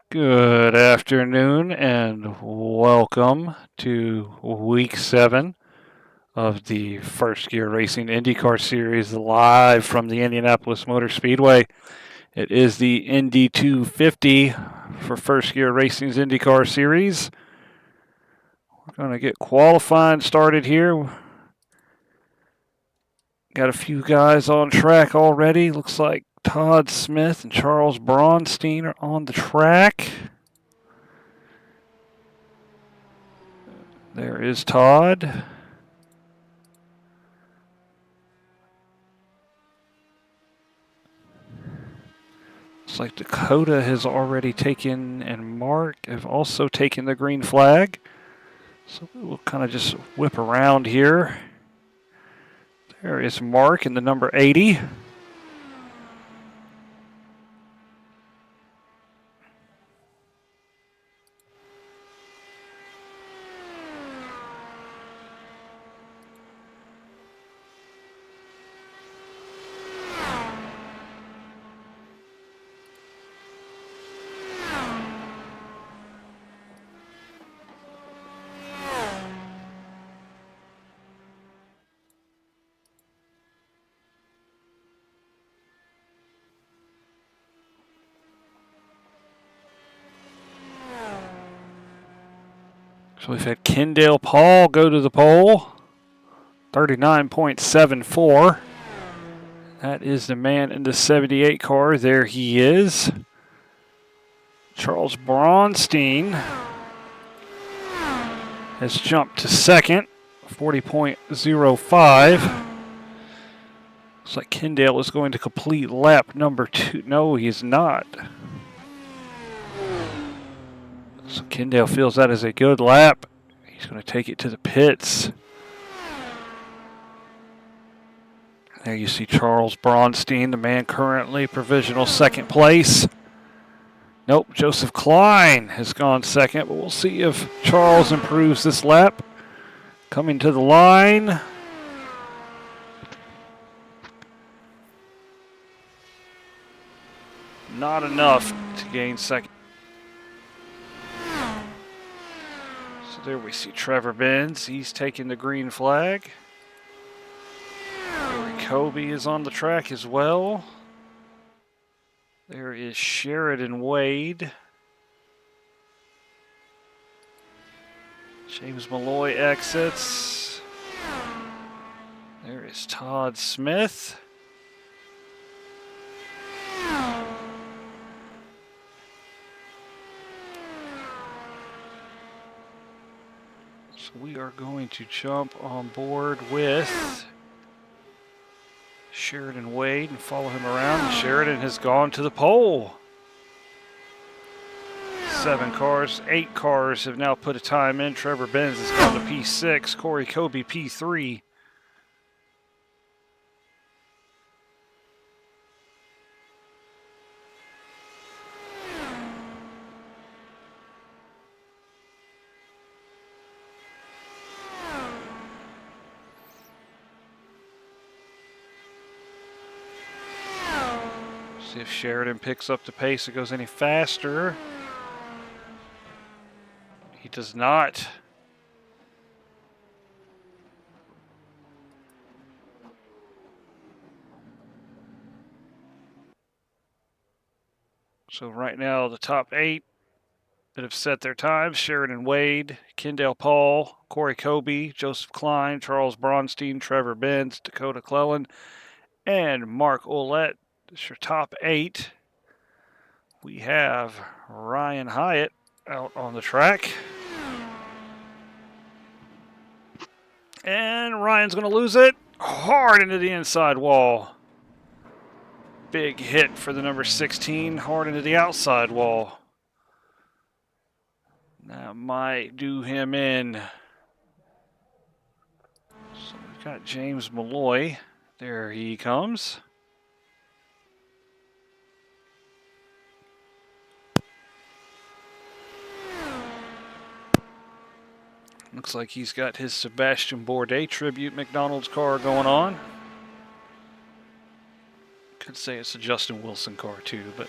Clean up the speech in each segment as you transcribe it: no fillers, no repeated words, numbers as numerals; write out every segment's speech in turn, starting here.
Good afternoon and welcome to week 7 of the First Gear Racing IndyCar Series live from the Indianapolis Motor Speedway. It is the Indy 250 for First Gear Racing's IndyCar Series. We're going to get qualifying started here. Got a few guys on track already. Looks like Todd Smith and Charles Braunstein are on the track. There is Todd. Looks like Dakota has already taken, and Mark have also taken the green flag. So we'll kind of just whip around here. There is Mark in the number 80. So we've had Kendall Paul go to the pole. 39.74. That is the man in the 78 car. There he is. Charles Braunstein has jumped to second. 40.05. Looks like Kendall is going to complete lap number 2. No, he's not. So Kendall feels that is a good lap. He's going to take it to the pits. There you see Charles Braunstein, the man currently provisional second place. Nope, Joseph Klein has gone second, but we'll see if Charles improves this lap. Coming to the line. Not enough to gain second. So there we see Trevor Benz. He's taking the green flag. Kobe is on the track as well. There is Sheridan Wade. James Malloy exits. There is Todd Smith. So we are going to jump on board with Sheridan Wade and follow him around. Sheridan has gone to the pole. 7 cars, 8 cars have now put a time in. Trevor Benz has gone to P6. Corey Kobe P3. See if Sheridan picks up the pace. It goes any faster. He does not. So right now the top 8 that have set their times: Sheridan Wade, Kendall Paul, Corey Kobe, Joseph Klein, Charles Braunstein, Trevor Benz, Dakota Cleland, and Mark Ouellette. That's your top 8. We have Ryan Hyatt out on the track. And Ryan's going to lose it hard into the inside wall. Big hit for the number 16, hard into the outside wall. That might do him in. So we've got James Malloy. There he comes. Looks like he's got his Sebastian Bourdais tribute McDonald's car going on. Could say it's a Justin Wilson car too, but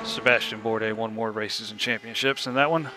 Sebastian Bourdais won more races and championships than that one.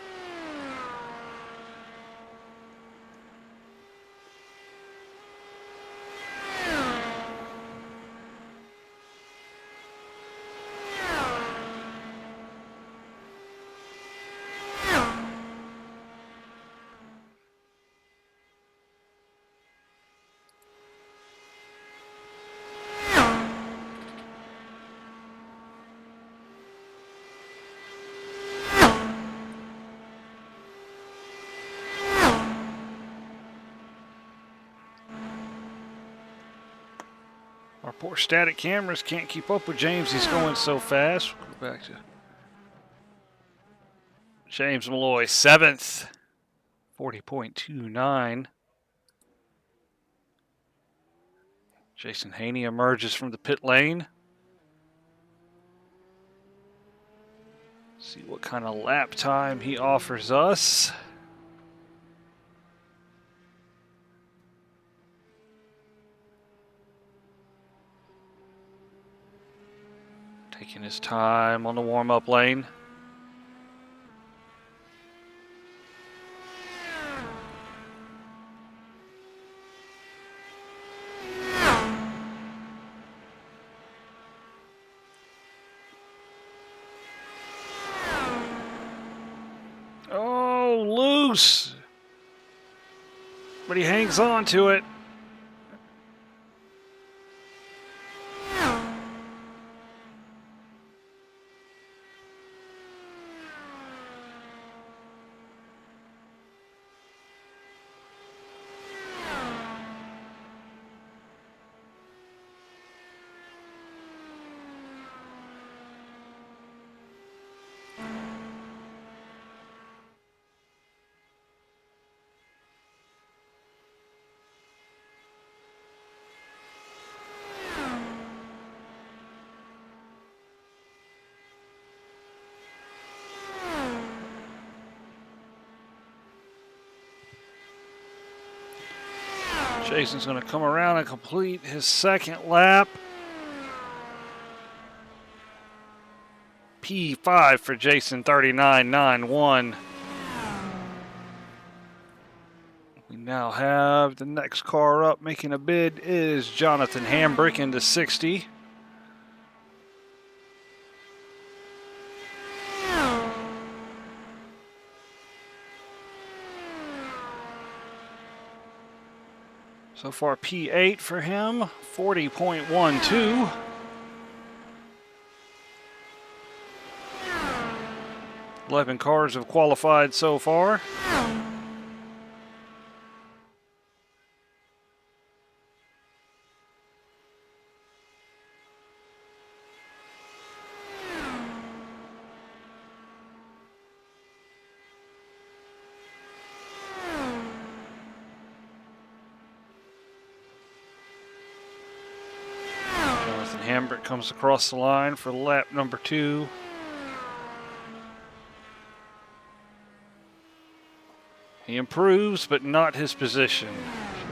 Our poor static cameras can't keep up with James. He's going so fast. We'll go back to James Malloy, 7th, 40.29. Jason Haney emerges from the pit lane. See what kind of lap time he offers us. Taking his time on the warm-up lane. Oh, loose! But he hangs on to it. Jason's going to come around and complete his second lap. P5 for Jason, 39.91. We now have the next car up making a bid is Jonathan Hambrick into 60. So far, P8 for him, 40.12. Eleven cars have qualified so far. Hambrick comes across the line for lap number 2. He improves, but not his position.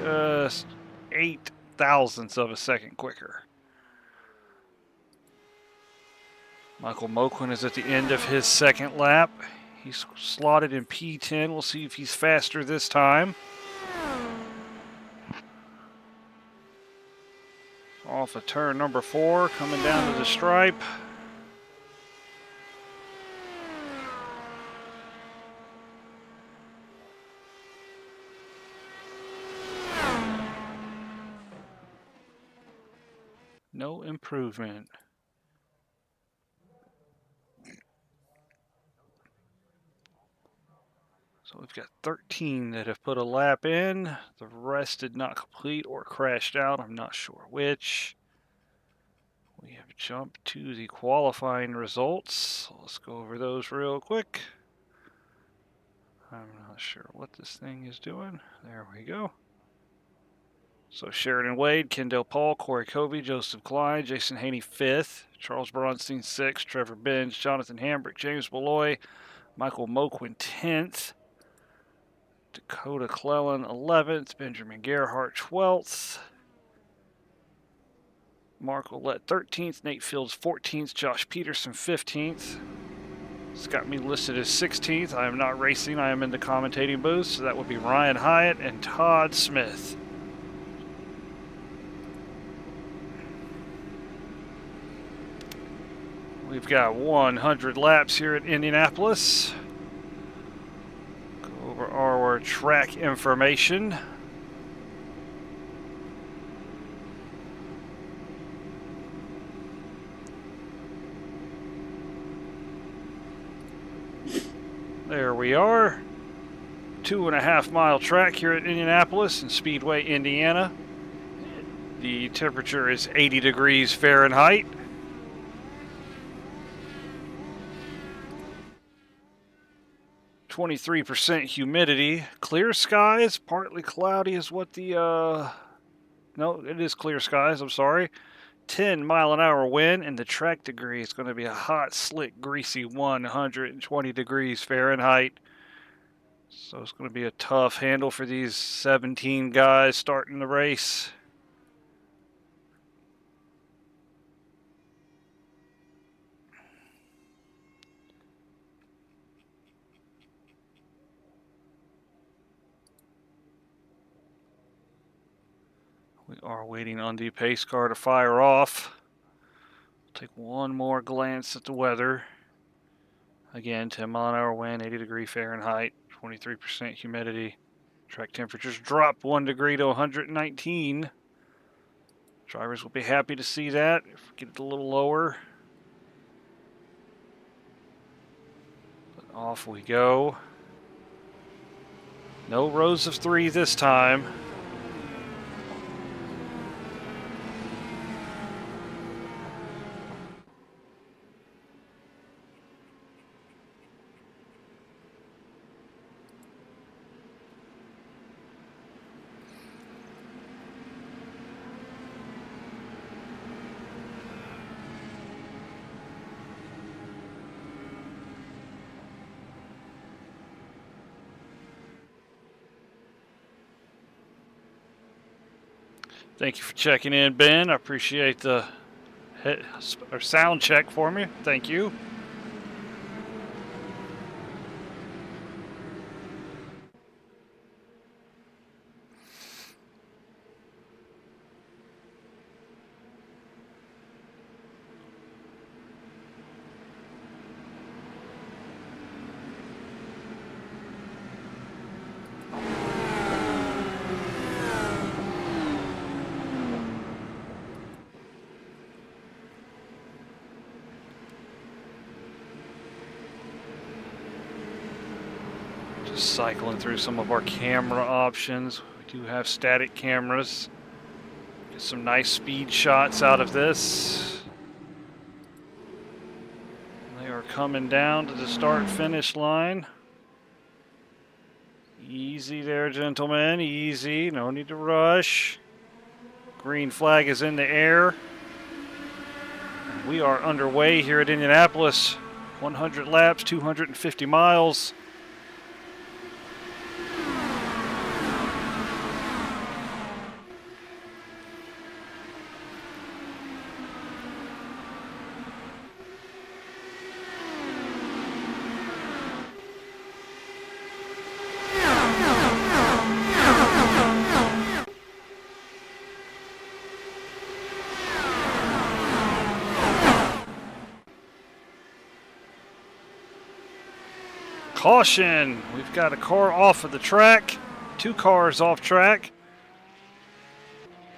Just 8 thousandths of a second quicker. Michael Moquin is at the end of his second lap. He's slotted in P10. We'll see if he's faster this time. Off of turn number 4, coming down to the stripe. No improvement. So we've got 13 that have put a lap in. The rest did not complete or crashed out. I'm not sure which. We have jumped to the qualifying results. Let's go over those real quick. I'm not sure what this thing is doing. There we go. So Sheridan Wade, Kendall Paul, Corey Covey, Joseph Klein, Jason Haney 5th, Charles Bronstein 6th, Trevor Benz, Jonathan Hambrick, James Malloy, Michael Moquin 10th, Dakota Clellan 11th, Benjamin Gerhardt 12th, Mark Ouellette 13th, Nate Fields 14th, Josh Peterson 15th. It's got me listed as 16th. I am not racing, I am in the commentating booth, so that would be Ryan Hyatt and Todd Smith. We've got 100 laps here at Indianapolis. Go over our track information. There we are. 2.5 mile track here at Indianapolis in Speedway, Indiana. The temperature is 80 degrees Fahrenheit. .23% humidity. Clear skies, partly cloudy is what the, no, it is clear skies, I'm sorry. 10-mile-an-hour wind, and the track degree is going to be a hot, slick, greasy 120 degrees Fahrenheit. So it's going to be a tough handle for these 17 guys starting the race. We are waiting on the pace car to fire off. Take one more glance at the weather. Again, 10-mile-an-hour wind, 80 degree Fahrenheit, 23% humidity. Track temperatures dropped 1 degree to 119. Drivers will be happy to see that. If we get it a little lower. But off we go. No rows of 3 this time. Thank you for checking in, Ben. I appreciate the sound check for me. Thank you. Cycling through some of our camera options. We do have static cameras. Get some nice speed shots out of this. They are coming down to the start-finish line. Easy there, gentlemen. Easy. No need to rush. Green flag is in the air. We are underway here at Indianapolis. 100 laps, 250 miles. Caution! We've got a car off of the track. 2 cars off track.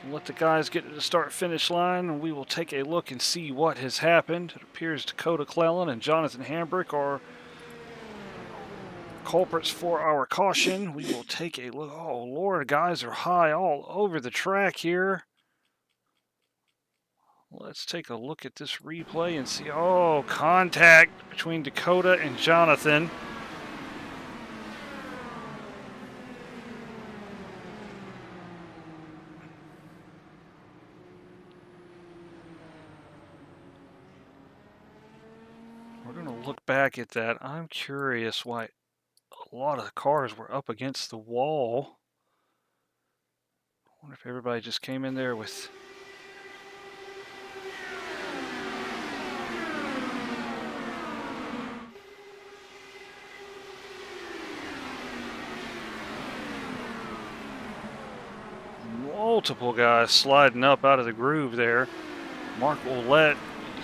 We'll let the guys get to the start-finish line, and we will take a look and see what has happened. It appears Dakota Clellan and Jonathan Hambrick are culprits for our caution. We will take a look. Oh, Lord, guys are high all over the track here. Let's take a look at this replay and see. Oh, contact between Dakota and Jonathan. We're going to look back at that. I'm curious why a lot of the cars were up against the wall. I wonder if everybody just came in there with multiple guys sliding up out of the groove there. Mark Ouellette,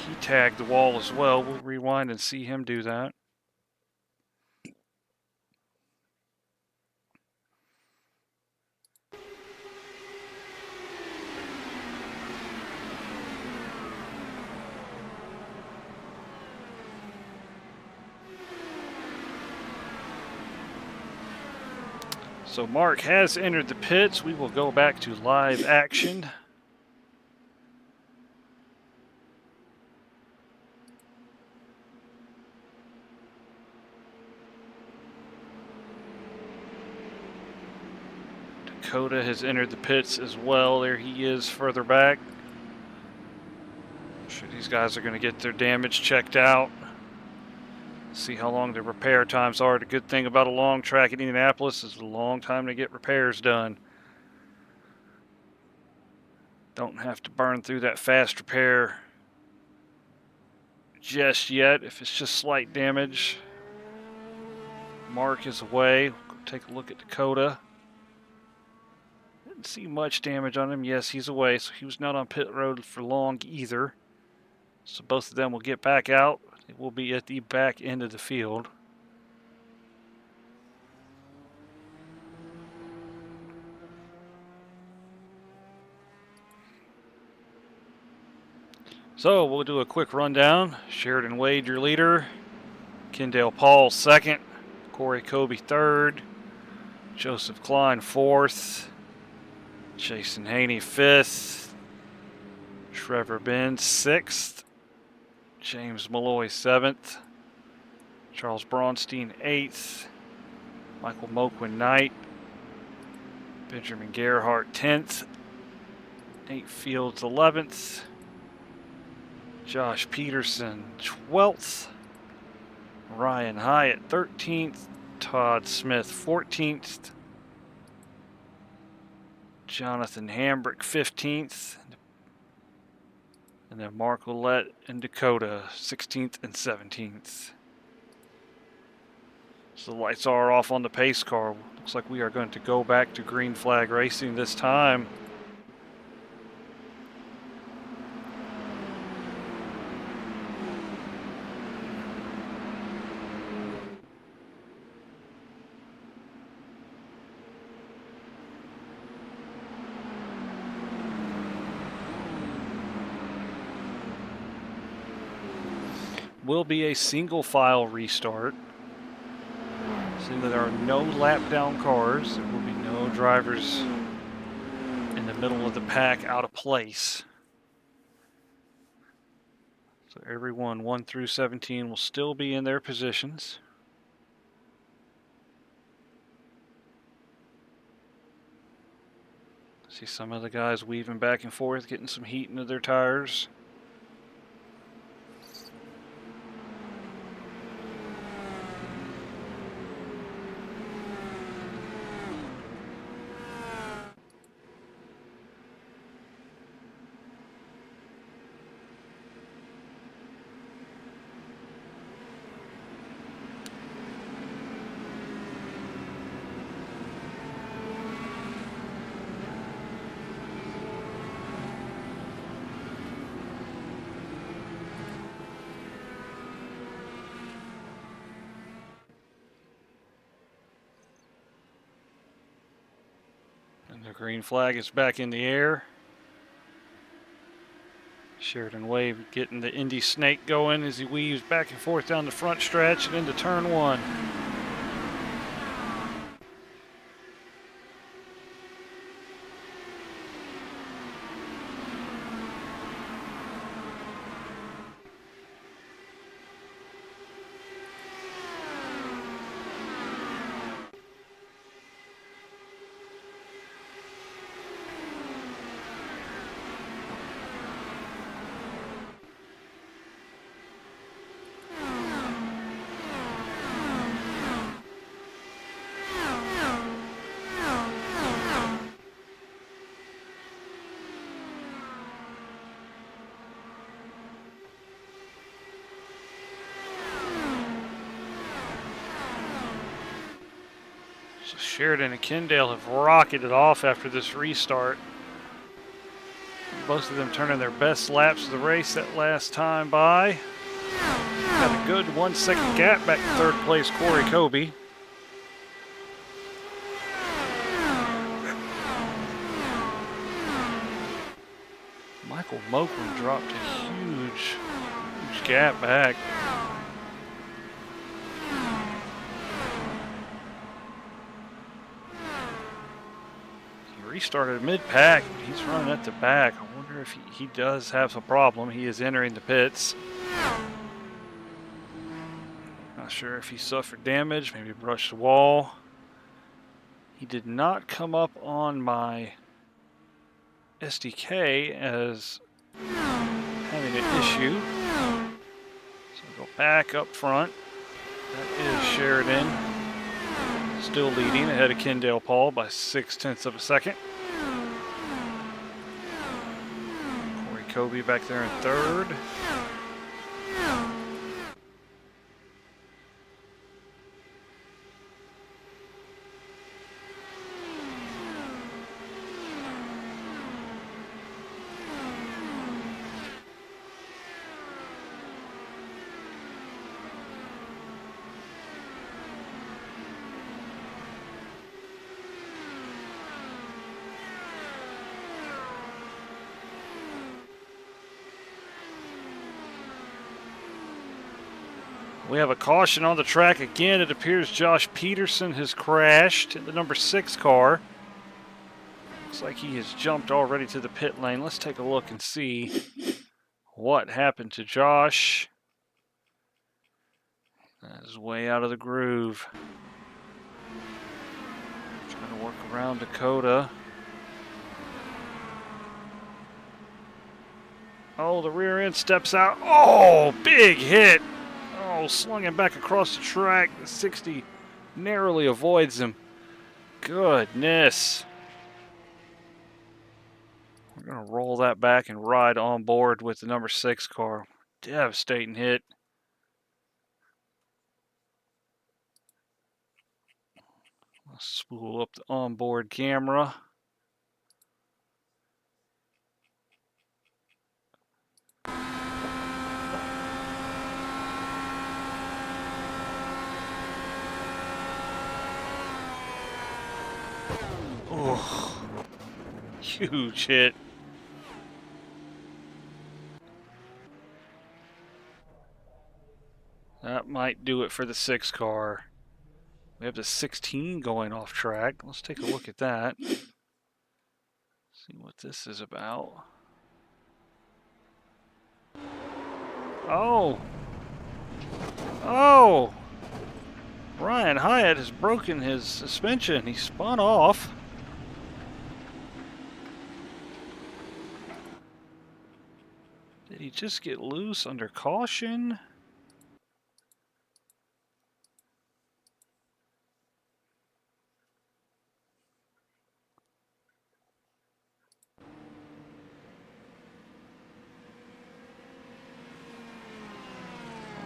he tagged the wall as well. We'll rewind and see him do that. So Mark has entered the pits. We will go back to live action. Dakota has entered the pits as well. There he is further back. I'm sure these guys are going to get their damage checked out. See how long the repair times are. The good thing about a long track in Indianapolis is a long time to get repairs done. Don't have to burn through that fast repair just yet if it's just slight damage. Mark is away. We'll take a look at Dakota. Didn't see much damage on him. Yes, he's away, so he was not on pit road for long either. So both of them will get back out. It will be at the back end of the field. So we'll do a quick rundown. Sheridan Wade, your leader. Kendall Paul, second. Corey Kobe, third. Joseph Klein, fourth. Jason Haney, fifth. Trevor Benz, sixth. James Malloy, seventh. Charles Braunstein, eighth. Michael Moquin, ninth. Benjamin Gerhardt, 10th. Nate Fields, 11th. Josh Peterson, 12th. Ryan Hyatt, 13th. Todd Smith, 14th. Jonathan Hambrick, 15th. And then Mark Ouellette and Dakota, 16th and 17th. So the lights are off on the pace car. Looks like we are going to go back to green flag racing this time. Will be a single file restart. Seeing that there are no lap down cars, there will be no drivers in the middle of the pack out of place. So everyone 1 through 17 will still be in their positions. See some of the guys weaving back and forth, getting some heat into their tires. The green flag is back in the air. Sheridan Wade getting the Indy snake going as he weaves back and forth down the front stretch and into turn one. So Sheridan and Kendall have rocketed off after this restart. Both of them turning their best laps of the race that last time by. Got a good 1 second gap back to third place, Corey Kobe. Michael Moakland dropped a huge gap back. He restarted mid-pack. He's running at the back. I wonder if he does have a problem. He is entering the pits. Not sure if he suffered damage, maybe brushed the wall. He did not come up on my SDK as having an issue. So we'll go back up front. That is Sheridan. Still leading ahead of Kendall Paul by 0.6 of a second. Corey Kobe back there in third. We have a caution on the track again. It appears Josh Peterson has crashed in the number 6 car. Looks like he has jumped already to the pit lane. Let's take a look and see what happened to Josh. That is way out of the groove. Trying to work around Dakota. Oh, the rear end steps out. Oh, big hit. Oh, slung him back across the track. The 60 narrowly avoids him. Goodness. We're going to roll that back and ride on board with the number 6 car. Devastating hit. I'll spool up the onboard camera. Oh, huge hit. That might do it for the 6 car. We have the 16 going off track. Let's take a look at that. See what this is about. Oh! Oh! Ryan Hyatt has broken his suspension. He spun off. Did he just get loose under caution?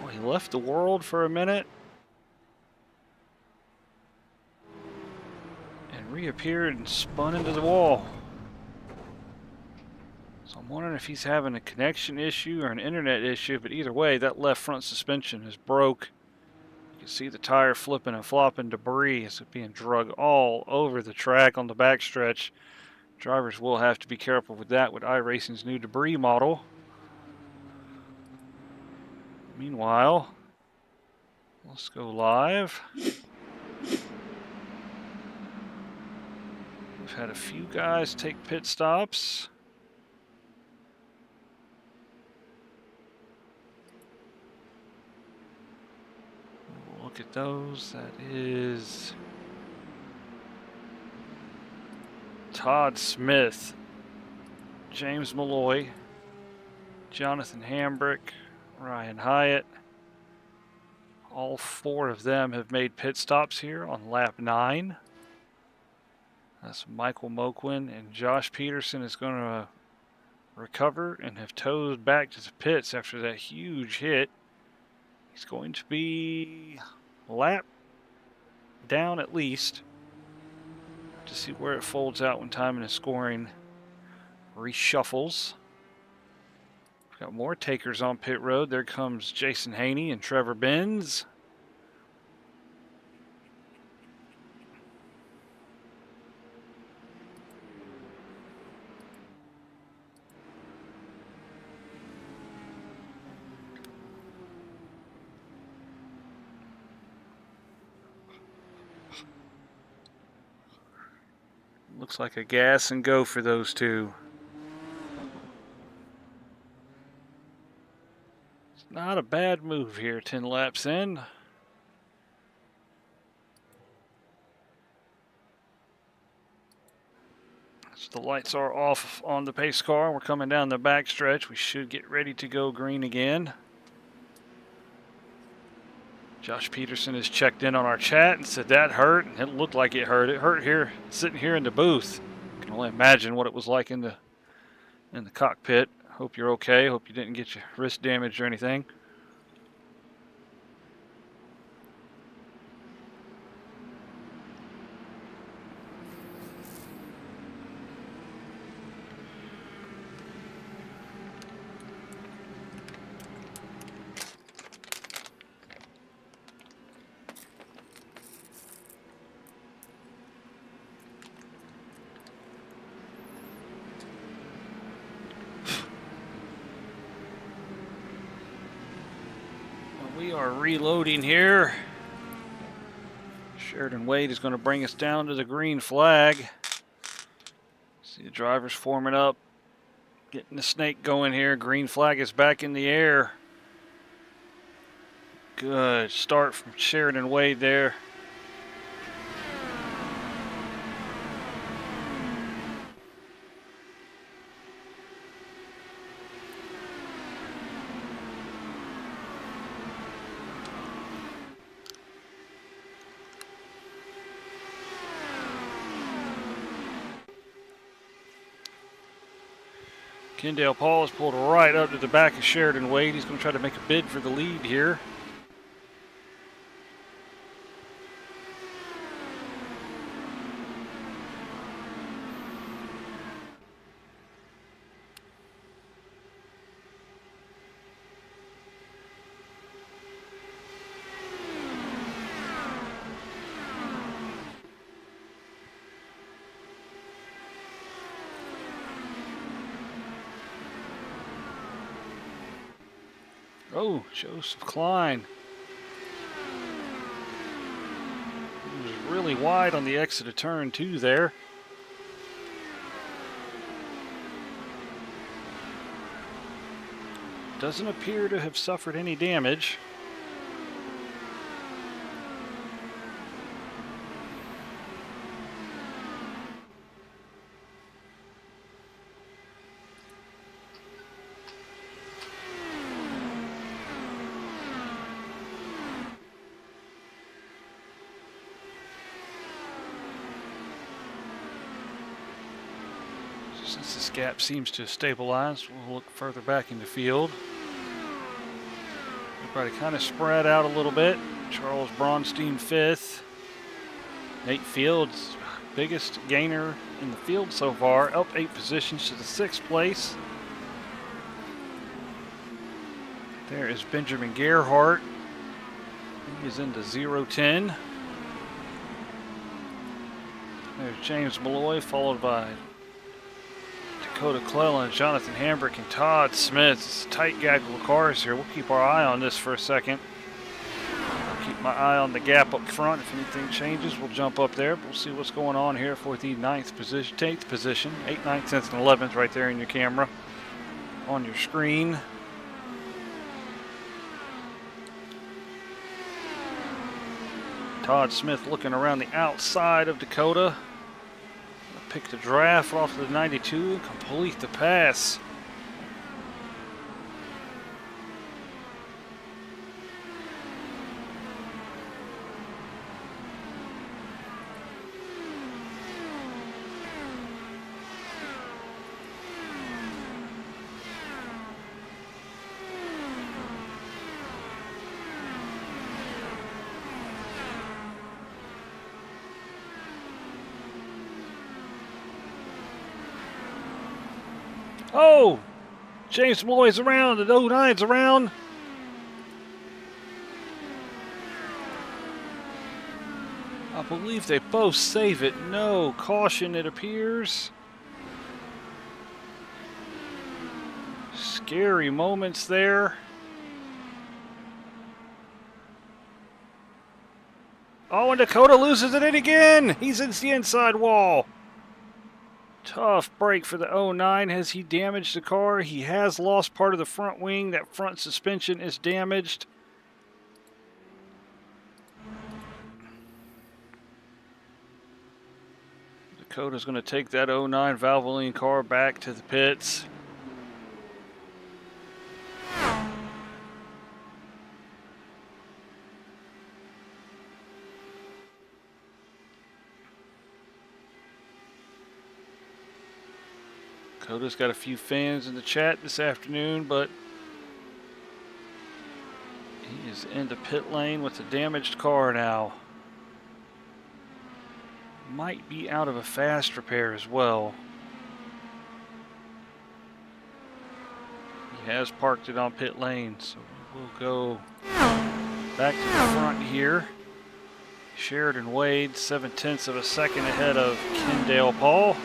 Oh, he left the world for a minute and reappeared and spun into the wall. So I'm wondering if he's having a connection issue or an internet issue, but either way, that left front suspension is broke. You can see the tire flipping and flopping, debris is being drug all over the track on the backstretch. Drivers will have to be careful with that with iRacing's new debris model. Meanwhile, let's go live. We've had a few guys take pit stops. Look at those. That is Todd Smith, James Malloy, Jonathan Hambrick, Ryan Hyatt. All 4 of them have made pit stops here on lap 9. That's Michael Moquin, and Josh Peterson is going to recover and have towed back to the pits after that huge hit. He's going to be lap down at least to see where it folds out when timing and scoring reshuffles. We've got more takers on pit road. There comes Jason Haney and Trevor Benz. Looks like a gas and go for those two. It's not a bad move here, 10 laps in. So the lights are off on the pace car. We're coming down the backstretch. We should get ready to go green again. Josh Peterson has checked in on our chat and said that hurt. It looked like it hurt. It hurt here, sitting here in the booth. I can only imagine what it was like in the cockpit. Hope you're okay. Hope you didn't get your wrist damaged or anything. We are reloading here. Sheridan Wade is going to bring us down to the green flag. See the drivers forming up, getting the snake going here. Green flag is back in the air. Good start from Sheridan Wade there. Kendall Paul has pulled right up to the back of Sheridan Wade. He's going to try to make a bid for the lead here. Oh, Joseph Klein. He was really wide on the exit of turn 2 there. Doesn't appear to have suffered any damage. Since this gap seems to have stabilized, we'll look further back in the field. Everybody kind of spread out a little bit. Charles Braunstein 5th. Nate Fields, biggest gainer in the field so far, up 8 positions to the 6th place. There is Benjamin Gerhardt. He is into 0-10. There's James Malloy, followed by Dakota Cleland, Jonathan Hambrick, and Todd Smith. It's a tight gaggle of cars here. We'll keep our eye on this for a second. I'll keep my eye on the gap up front. If anything changes, we'll jump up there. We'll see what's going on here for the 9th position, 8th position. 8th, 9th, 10th, and 11th right there in your camera on your screen. Todd Smith looking around the outside of Dakota. Pick the draft off of the 92 and complete the pass. Oh! James Malloy's around. The 09's around. I believe they both save it. No. Caution, it appears. Scary moments there. Oh, and Dakota loses it again. He's in the inside wall. Tough break for the 09. Has he damaged the car? He has lost part of the front wing. That front suspension is damaged. Dakota's going to take that 09 Valvoline car back to the pits. Dakota's got a few fans in the chat this afternoon, but he is in the pit lane with a damaged car now. Might be out of a fast repair as well. He has parked it on pit lane, so we'll go back to the front here. Sheridan Wade, 7/10 of a second ahead of Kendall Paul.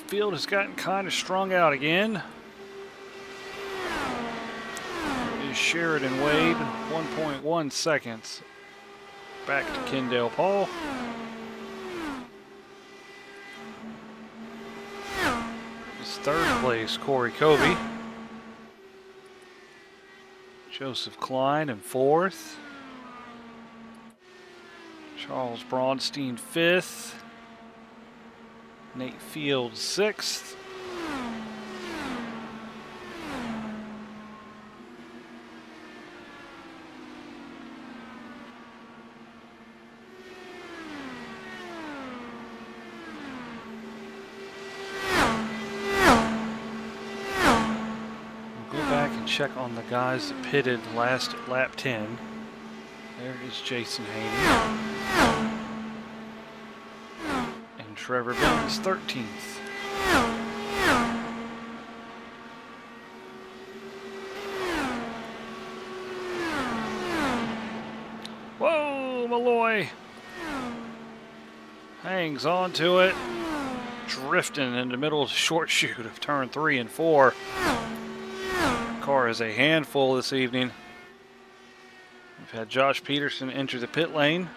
Field has gotten kind of strung out again. Is Sheridan Wade, 1.1 seconds. Back to Kendall Paul. It's third place, Corey Covey. Joseph Klein in fourth. Charles Braunstein fifth. Nate Fields, sixth. We'll go back and check on the guys that pitted last at lap 10. There is Jason Haney. Trevor Benton's 13th. Whoa, Malloy hangs on to it, drifting in the middle of the short chute of turn 3 and 4. Car is a handful this evening. We've had Josh Peterson enter the pit lane.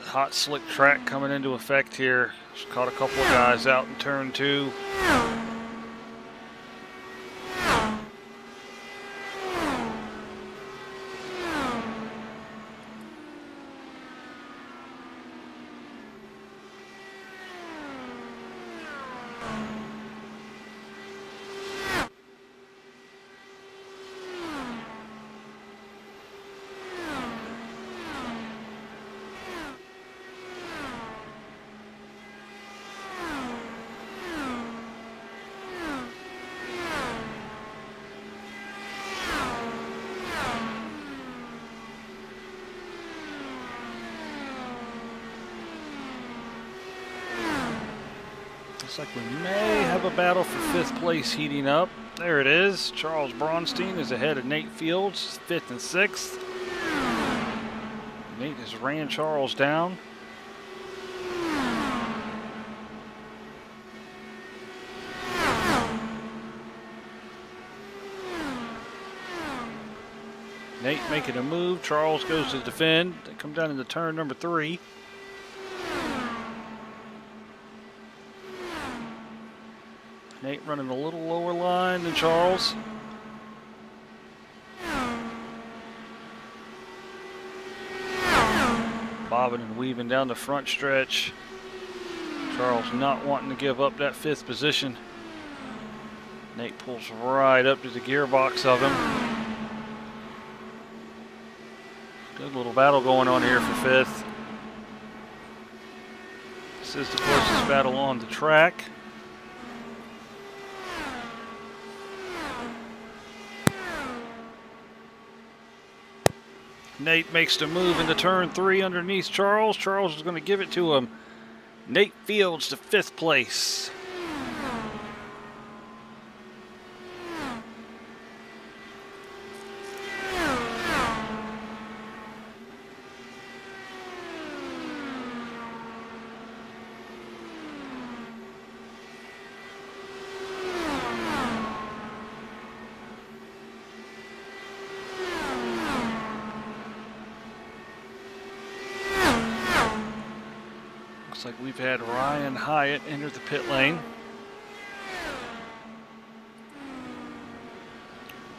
Hot slick track coming into effect here. Just caught a couple of guys out in turn 2. Looks like we may have a battle for 5th place heating up. There it is. Charles Braunstein is ahead of Nate Fields, 5th and 6th. Nate has ran Charles down. Nate making a move. Charles goes to defend. They come down into turn number 3. Nate running a little lower line than Charles. Bobbing and weaving down the front stretch. Charles not wanting to give up that 5th position. Nate pulls right up to the gearbox of him. Good little battle going on here for 5th. This is the closest battle on the track. Nate makes the move into turn 3 underneath Charles. Charles is going to give it to him. Nate Fields to 5th place. Looks like we've had Ryan Hyatt enter the pit lane.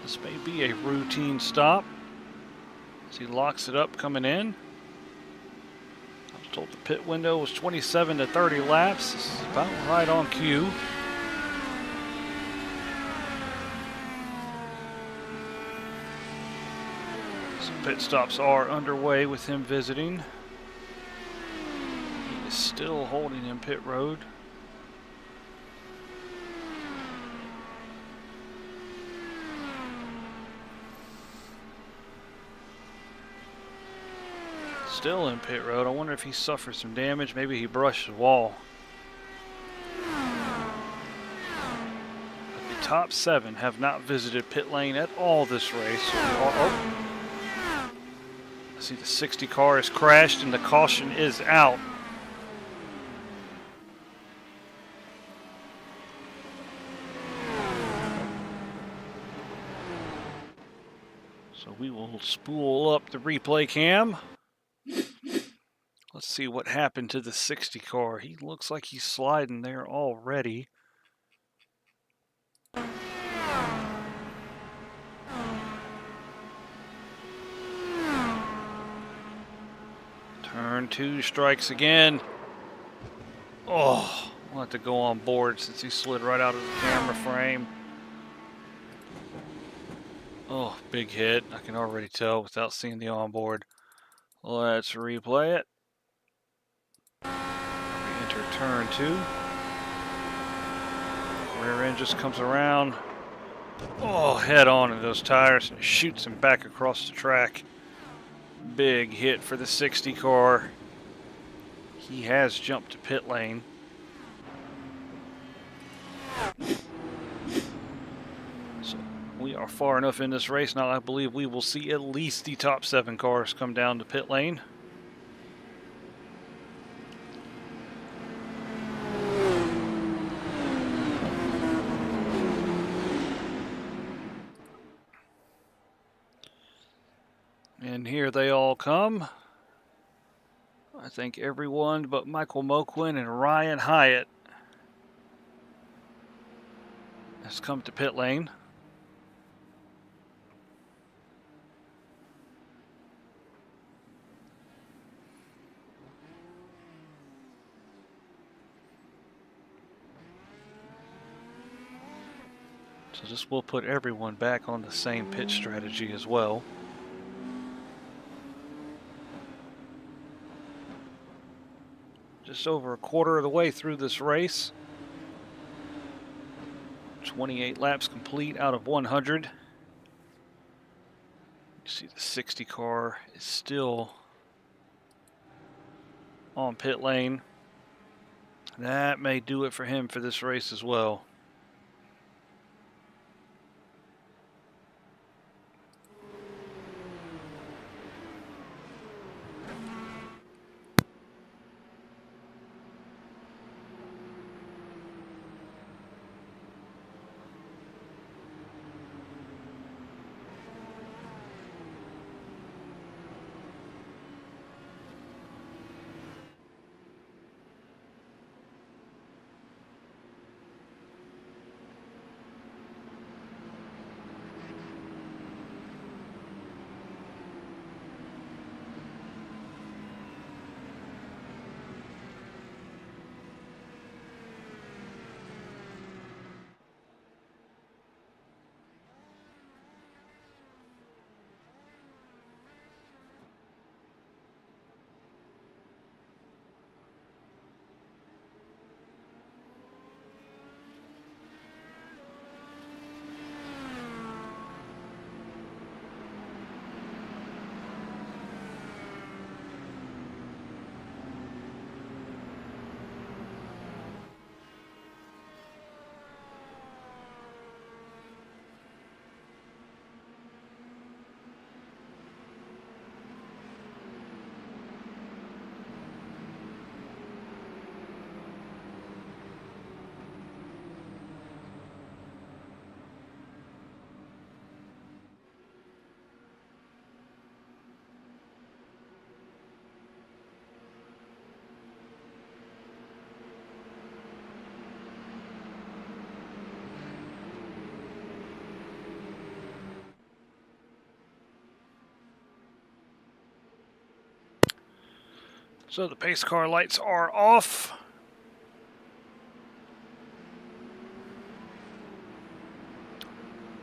This may be a routine stop as he locks it up coming in. I was told the pit window was 27 to 30 laps. This is about right on cue. Some pit stops are underway with him visiting. He is still holding in pit road. Still in pit road. I wonder if he suffered some damage. Maybe he brushed the wall. But the top 7 have not visited pit lane at all this race. I see the 60 car has crashed and the caution is out. So we will spool up the replay cam. Let's see what happened to the 60 car. He looks like he's sliding there already. Turn 2 strikes again. Oh, we'll have to go on board since he slid right out of the camera frame. Oh, big hit. I can already tell without seeing the onboard. Let's replay it. We enter turn 2. Rear end just comes around. Oh, head on in those tires and shoots him back across the track. Big hit for the 60 car. He has jumped to pit lane. So we are far enough in this race now. I believe we will see at least the top 7 cars come down to pit lane. And here they all come. I think everyone but Michael Moquin and Ryan Hyatt has come to pit lane. So this will put everyone back on the same pit strategy as well. Just over a quarter of the way through this race. 28 laps complete out of 100. You see the 60 car is still on pit lane. That may do it for him for this race as well. So the pace car lights are off.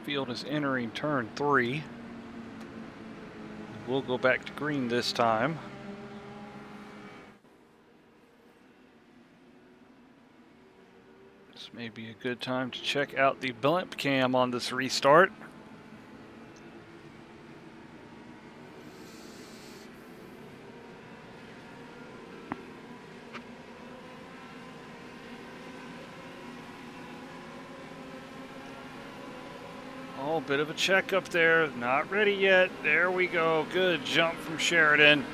Field is entering turn 3. We'll go back to green this time. This may be a good time to check out the blimp cam on this restart. Oh, bit of a check up there. Not ready yet. There we go. Good jump from Sheridan.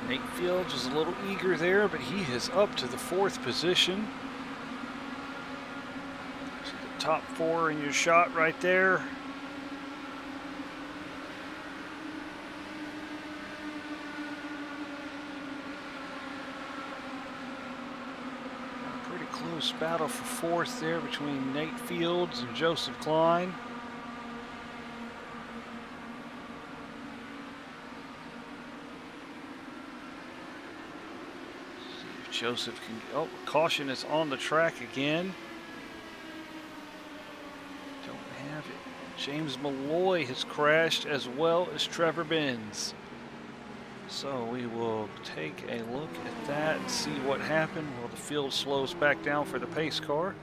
Nate Fields was a little eager there, but he is up to the 4th position. So the top 4 in your shot right there. A pretty close battle for 4th there between Nate Fields and Joseph Klein. Joseph can, oh, caution is on the track again. Don't have it. James Malloy has crashed as well as Trevor Benz. So we will take a look at that and see what happened while the field slows back down for the pace car.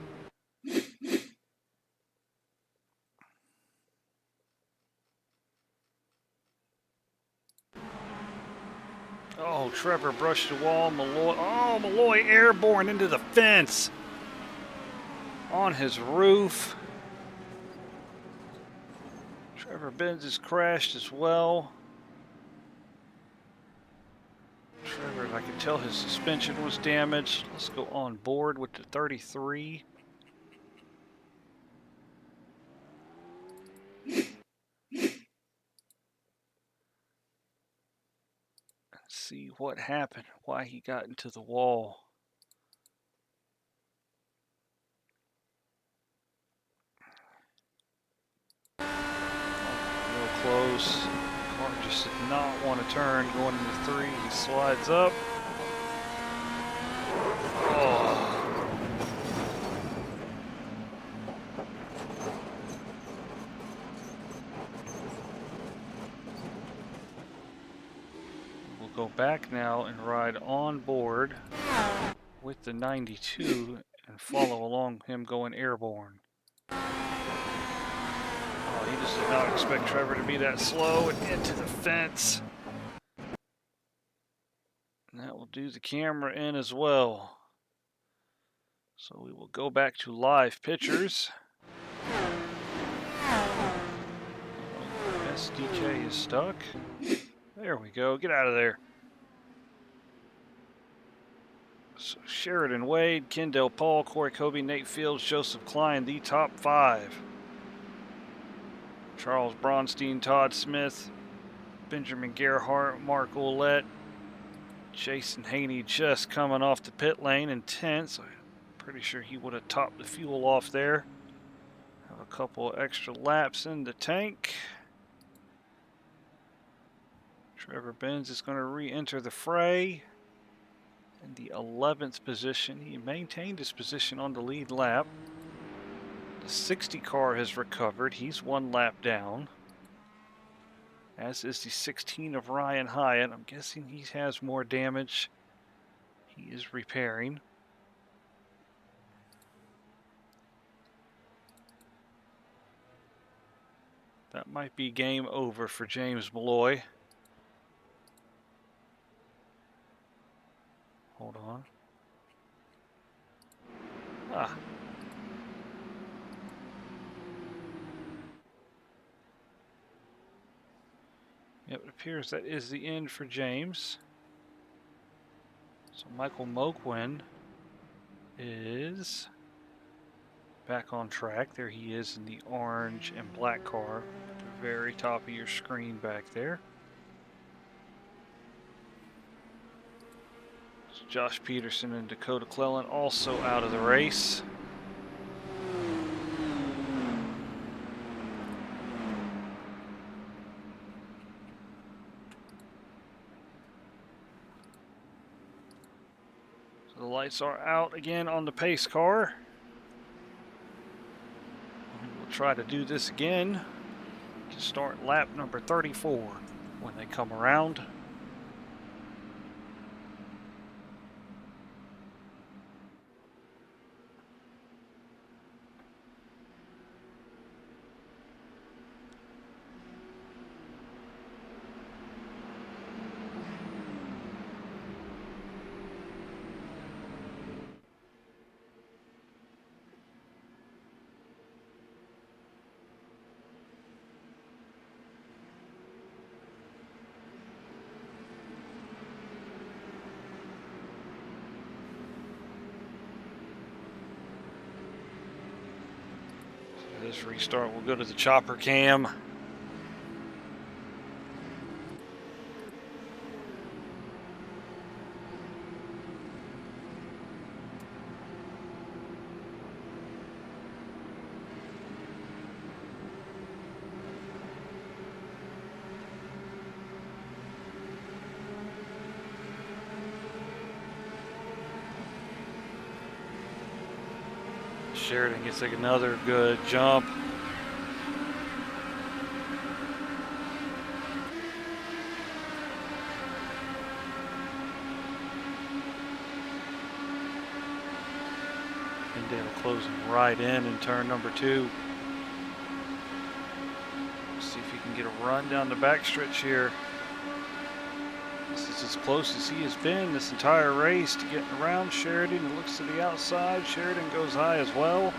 Oh, Trevor brushed the wall. Malloy airborne into the fence on his roof. Trevor Benz has crashed as well. Trevor, I can tell his suspension was damaged. Let's go on board with the 33. See what happened, why he got into the wall. Oh, real close. Car just did not want to turn going into 3. He slides up. Oh. Go back now and ride on board with the 92 and follow along him going airborne. Oh, he just did not expect Trevor to be that slow and into the fence. do the camera in as well. So we will go back to live pictures. SDK is stuck. There we go. Get out of there. So Sheridan Wade, Kendall Paul, Corey Kobe, Nate Fields, Joseph Klein, the top 5. Charles Bronstein, Todd Smith, Benjamin Gerhardt, Mark Ouellette, Jason Haney just coming off the pit lane in 10th. I'm pretty sure he would have topped the fuel off there. Have a couple extra laps in the tank. Trevor Benz is going to re-enter the fray. In the 11th position, he maintained his position on the lead lap. The 60 car has recovered. He's 1 lap down. As is the 16 of Ryan Hyatt. I'm guessing he has more damage. He is repairing. That might be game over for James Malloy. Hold on. Yep, it appears that is the end for James. So Michael Moquin is back on track. There he is in the orange and black car at the very top of your screen back there. So Josh Peterson and Dakota Clellan also out of the race. So the lights are out again on the pace car. We'll try to do this again to start lap number 34 when they come around. This restart will go to the chopper cam. Sheridan gets like another good jump. Kendall closing right in turn number 2. See if he can get a run down the backstretch here. This is as close as he has been this entire race to getting around Sheridan. It looks to the outside. Sheridan goes high as well.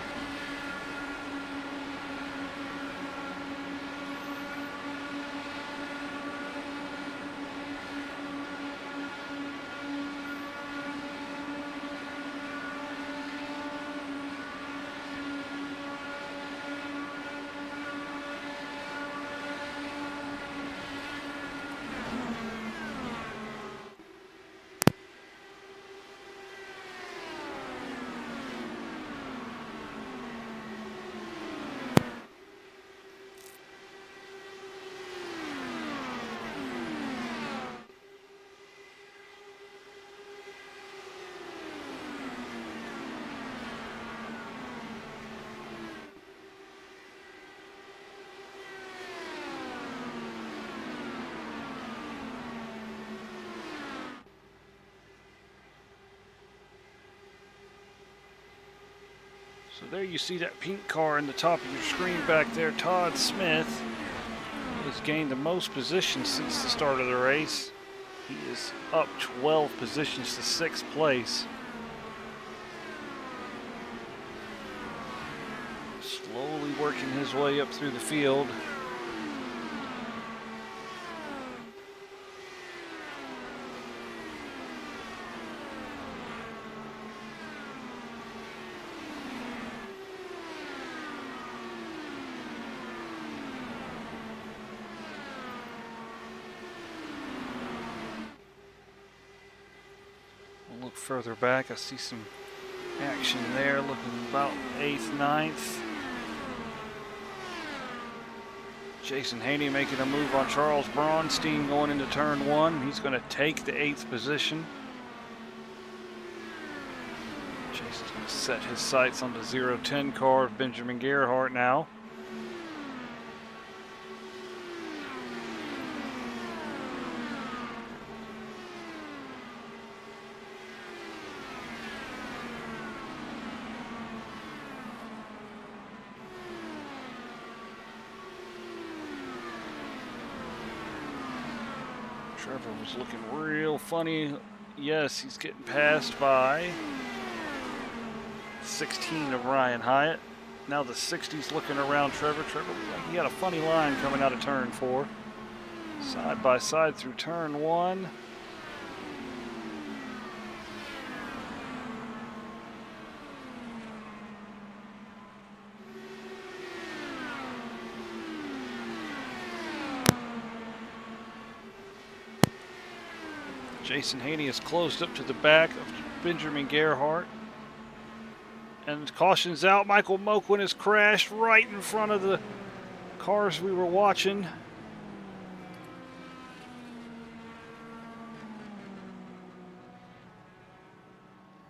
So there you see that pink car in the top of your screen back there. Todd Smith has gained the most positions since the start of the race. He is up 12 positions to 6th place. Slowly working his way up through the field. We'll look further back. I see some action there, looking about 8th, 9th. Jason Haney making a move on Charles Braunstein going into turn 1. He's going to take the 8th position. Jason's going to set his sights on the 0-10 car of Benjamin Gerhardt now. Trevor was looking real funny. Yes, he's getting passed by 16 of Ryan Hyatt. Now the 60's looking around Trevor. Trevor, like he had a funny line coming out of turn 4. Side by side through turn 1. Jason Haney is closed up to the back of Benjamin Gerhardt. And caution's out. Michael Moquin has crashed right in front of the cars we were watching.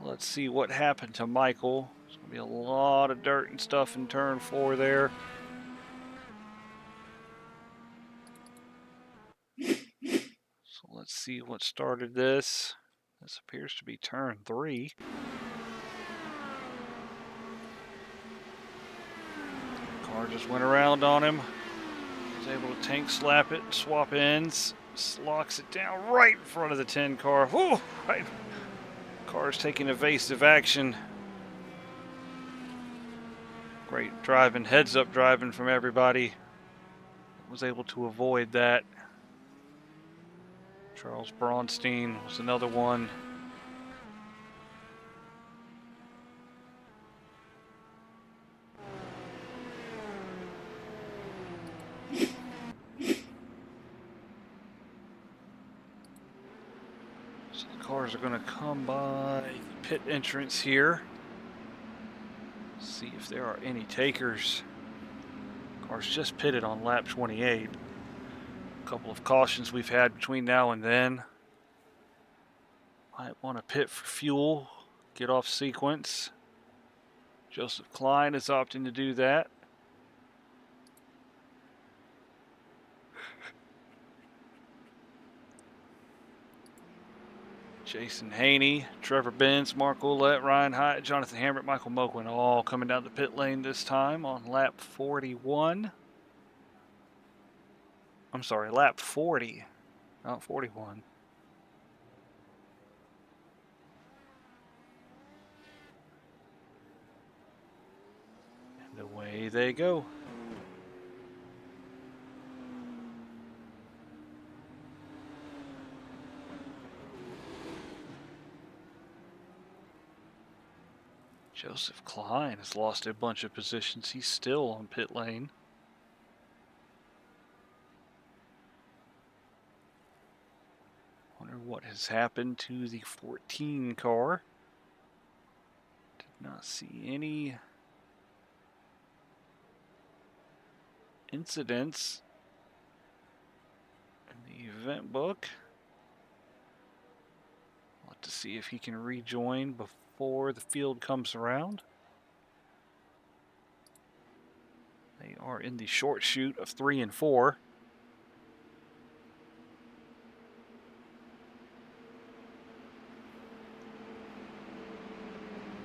Let's see what happened to Michael. There's going to be a lot of dirt and stuff in turn 4 there. So let's see what started this. This appears to be turn 3. Car just went around on him. Was able to tank slap it and swap ends. Locks it down right in front of the 10 car. Whoa! Right. Car's taking evasive action. Great driving, heads up driving from everybody. Was able to avoid that. Charles Braunstein was another one. So the cars are going to come by the pit entrance here. See if there are any takers. Cars just pitted on lap 28. A couple of cautions we've had between now and then. Might want to pit for fuel, get off sequence. Joseph Klein is opting to do that. Jason Haney, Trevor Benz, Mark Ouellette, Ryan Hyatt, Jonathan Hamrick, Michael Moquin all coming down the pit lane this time on lap 41. I'm sorry, lap 40, not 41. And away they go. Joseph Klein has lost a bunch of positions. He's still on pit lane. Wonder what has happened to the 14 car. Did not see any incidents in the event book. We'll have to see if he can rejoin before the field comes around. They are in the short chute of 3 and 4.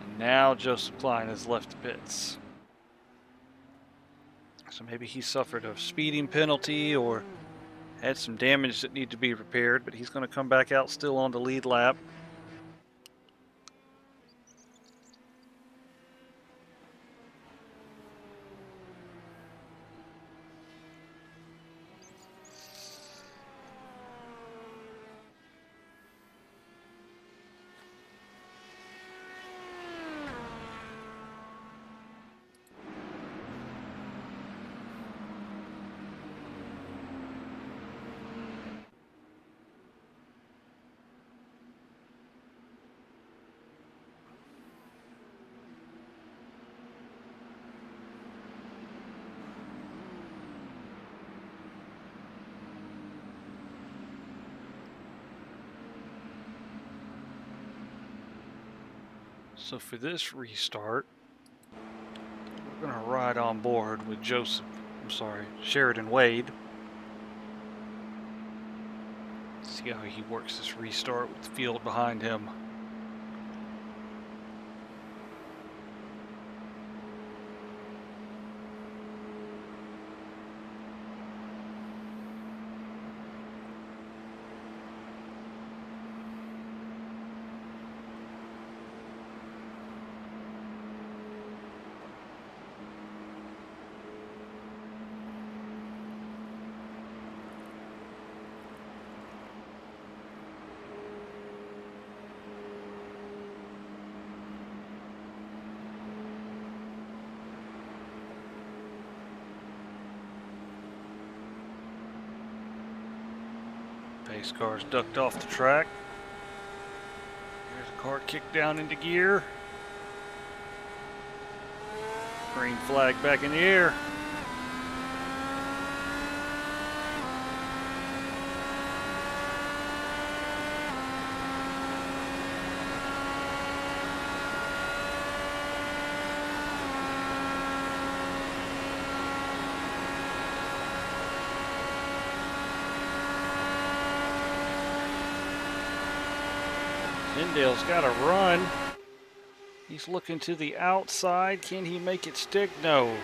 And now Joseph Klein has left the pits. So maybe he suffered a speeding penalty or Had some damage that need to be repaired, but he's going to come back out still on the lead lap. So for this restart, we're going to ride on board with Sheridan Wade. See how he works this restart with the field behind him. Pace car's ducked off the track. There's a car kicked down into gear. Green flag back in the air. Tyndale's got a run. He's looking to the outside. Can he make it stick? No.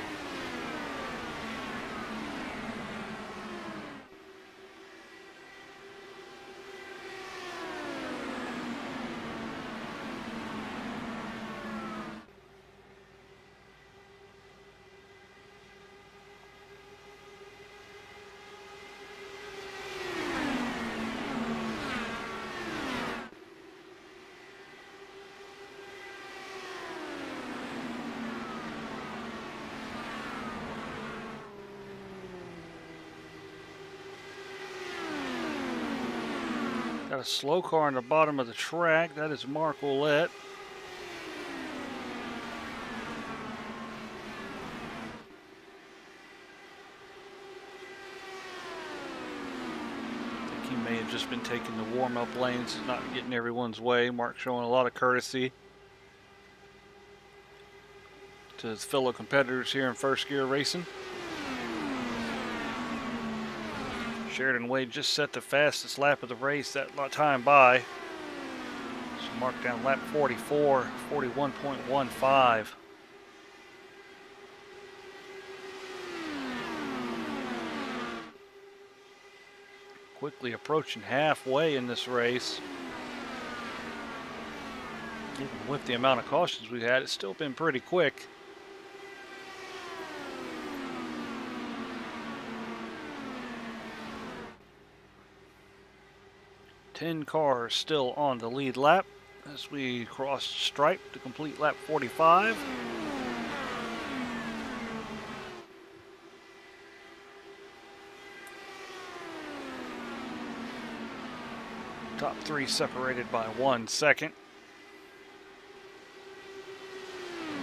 Got a slow car on the bottom of the track. That is Mark Ouellette. I think he may have just been taking the warm-up lanes, not getting everyone's way. Mark showing a lot of courtesy to his fellow competitors here in first gear racing. Sheridan Wade just set the fastest lap of the race that time by. So marked down lap 44, 41.15. Quickly approaching halfway in this race. Even with the amount of cautions we've had, it's still been pretty quick. Ten cars still on the lead lap as we cross stripe to complete lap 45. Top three separated by 1 second.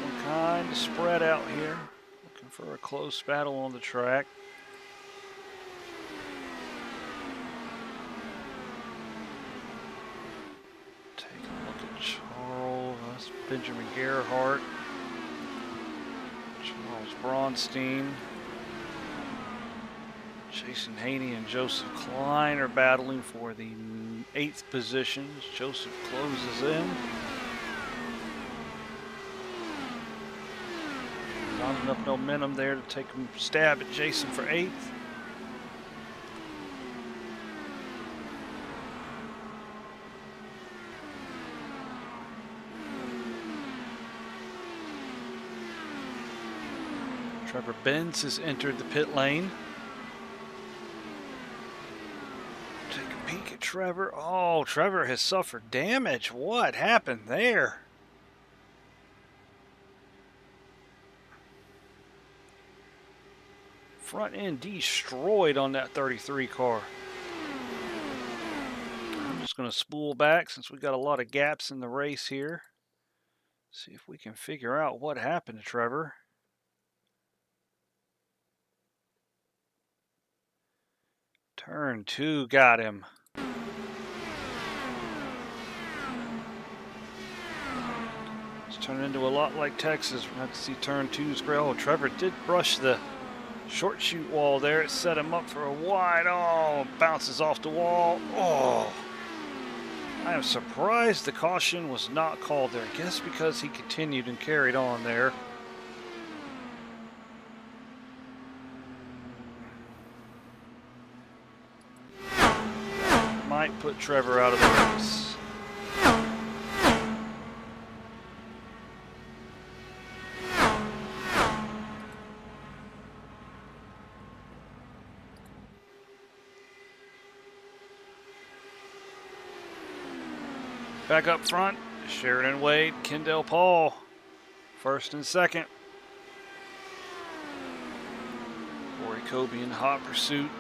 One kind of spread out here, looking for a close battle on the track. Benjamin Gerhardt, Charles Braunstein, Jason Haney and Joseph Klein are battling for the 8th positions. Joseph closes in. Not enough momentum there to take a stab at Jason for 8th. Trevor Benz has entered the pit lane. Take a peek at Trevor. Oh, Trevor has suffered damage. What happened there? Front end destroyed on that 33 car. I'm just going to spool back since we got a lot of gaps in the race here. See if we can figure out what happened to Trevor. Turn 2 got him. It's turning into a lot like Texas. We're going to have to see turn 2's great. Oh, Trevor did brush the short chute wall there. It set him up for a wide. Oh, bounces off the wall. Oh, I am surprised the caution was not called there. I guess because he continued and carried on there. Might put Trevor out of the race. Back up front, Sheridan Wade, Kendall Paul, first and second. Corey Kobe in hot pursuit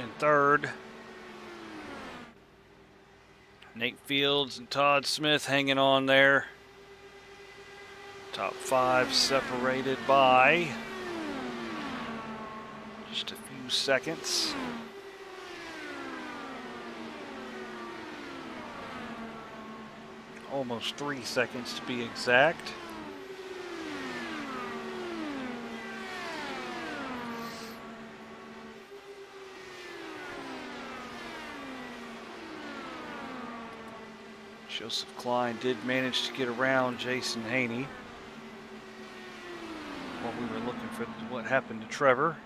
in third. Nate Fields and Todd Smith hanging on there. Top 5 separated by just a few seconds. Almost 3 seconds to be exact. Joseph Klein did manage to get around Jason Haney while we were looking for what happened to Trevor.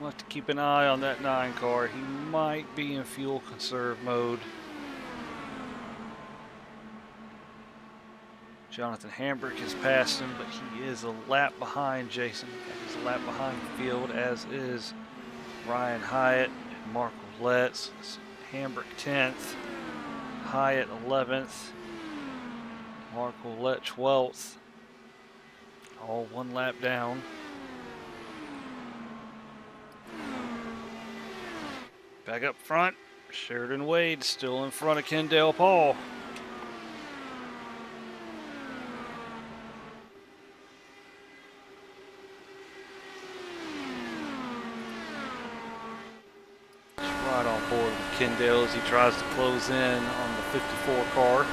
We'll have to keep an eye on that 9 car. He might be in fuel conserve mode. Jonathan Hambrick has passed him, but he is a lap behind Jason. He's a lap behind the field, as is Ryan Hyatt and Marco Letts. Hambrick 10th, Hyatt 11th, Marco Lett 12th. All 1 lap down. Back up front, Sheridan Wade still in front of Kendall Paul. Just right on board with Kendall as he tries to close in on the 54 car.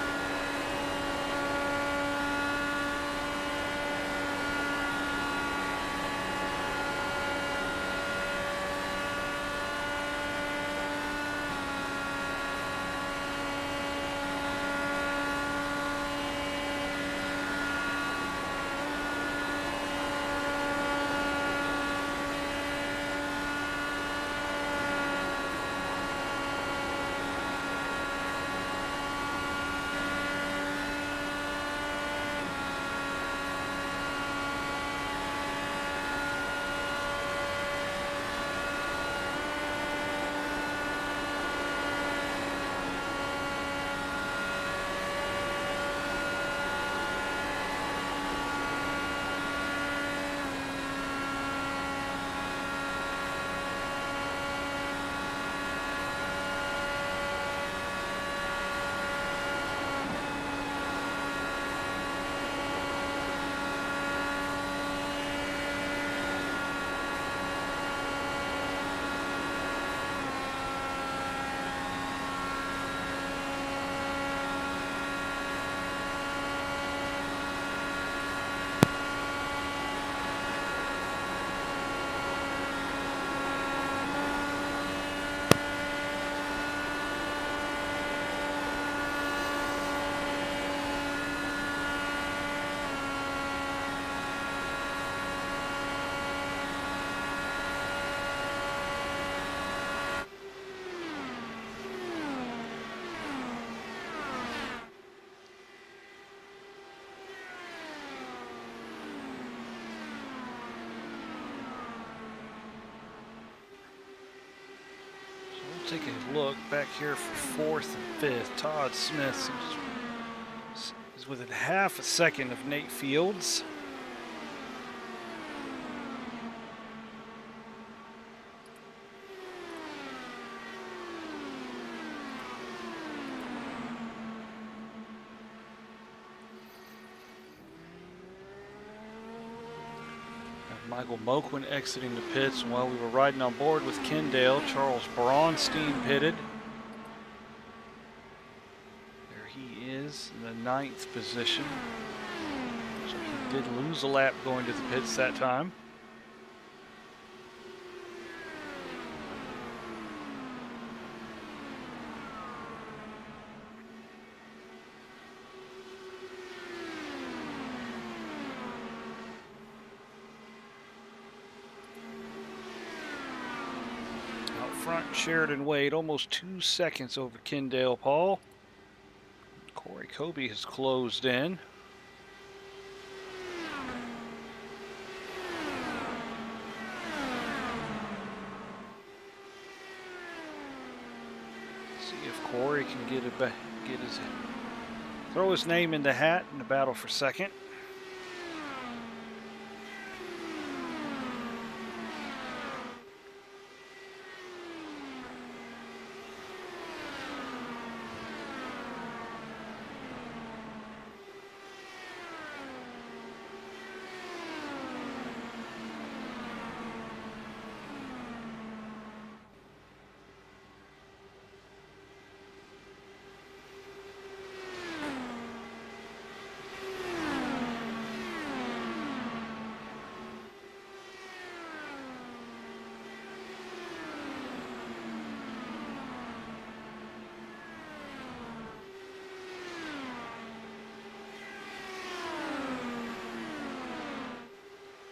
take a look back here for fourth and fifth. Todd Smith is within half a second of Nate Fields. Michael Moquin exiting the pits. And while we were riding on board with Kendall, Charles Braunstein pitted. There he is in the 9th position. So he did lose a lap going to the pits that time. Front, Sheridan Wade almost 2 seconds over Kendall Paul. Corey Kobe has closed in. See if Corey can throw his name in the hat in the battle for second.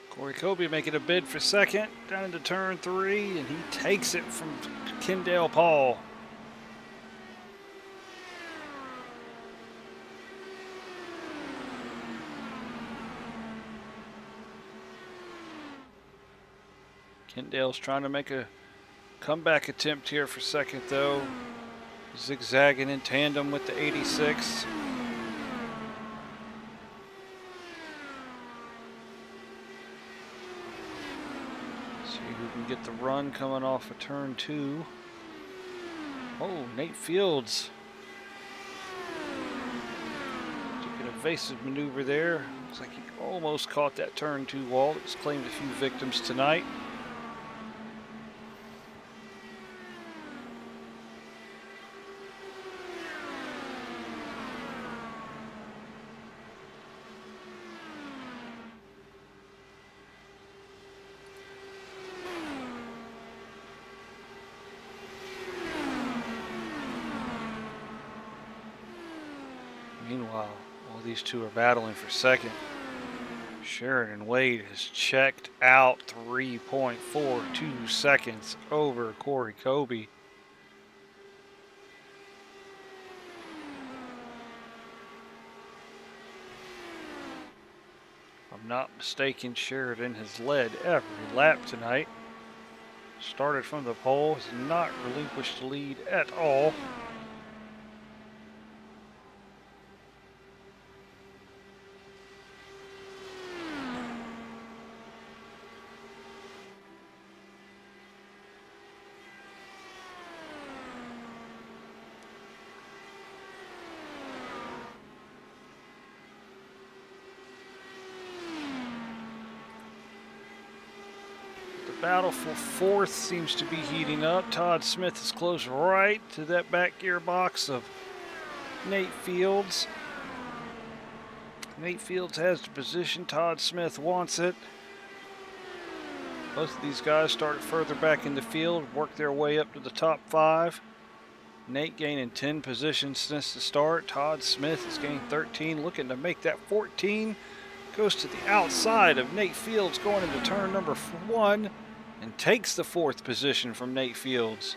Corey Kobe making a bid for second down into turn 3, and he takes it from Kendall Paul. Kendall's trying to make a comeback attempt here for second, though. Zigzagging in tandem with the 86. Get the run coming off of turn 2. Oh, Nate Fields took an evasive maneuver there. Looks like he almost caught that turn 2 wall. It's claimed a few victims tonight. Meanwhile, while these two are battling for second, Sheridan Wade has checked out 3.42 seconds over Corey Kobe. If I'm not mistaken, Sheridan has led every lap tonight. Started from the pole, has not relinquished the lead at all. Battle for fourth seems to be heating up. Todd Smith is close right to that back gearbox of Nate Fields. Nate Fields has the position. Todd Smith wants it. Both of these guys started further back in the field, worked their way up to the top 5. Nate gaining 10 positions since the start. Todd Smith has gained 13, looking to make that 14. Goes to the outside of Nate Fields going into turn number 1. And takes the 4th position from Nate Fields.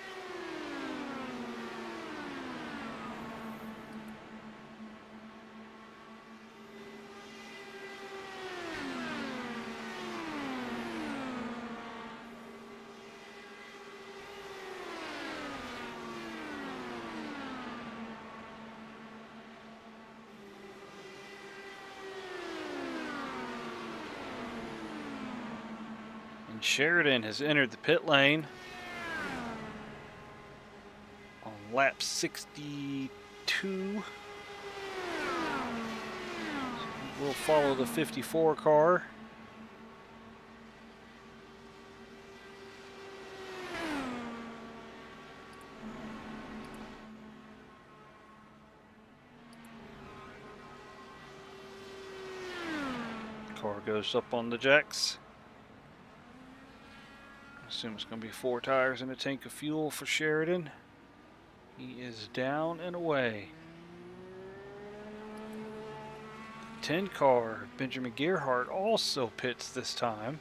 And Sheridan has entered the pit lane on lap 62. We'll follow the 54 car. Car goes up on the jacks. I assume it's going to be 4 tires and a tank of fuel for Sheridan. He is down and away. 10 car, Benjamin Gerhardt, also pits this time.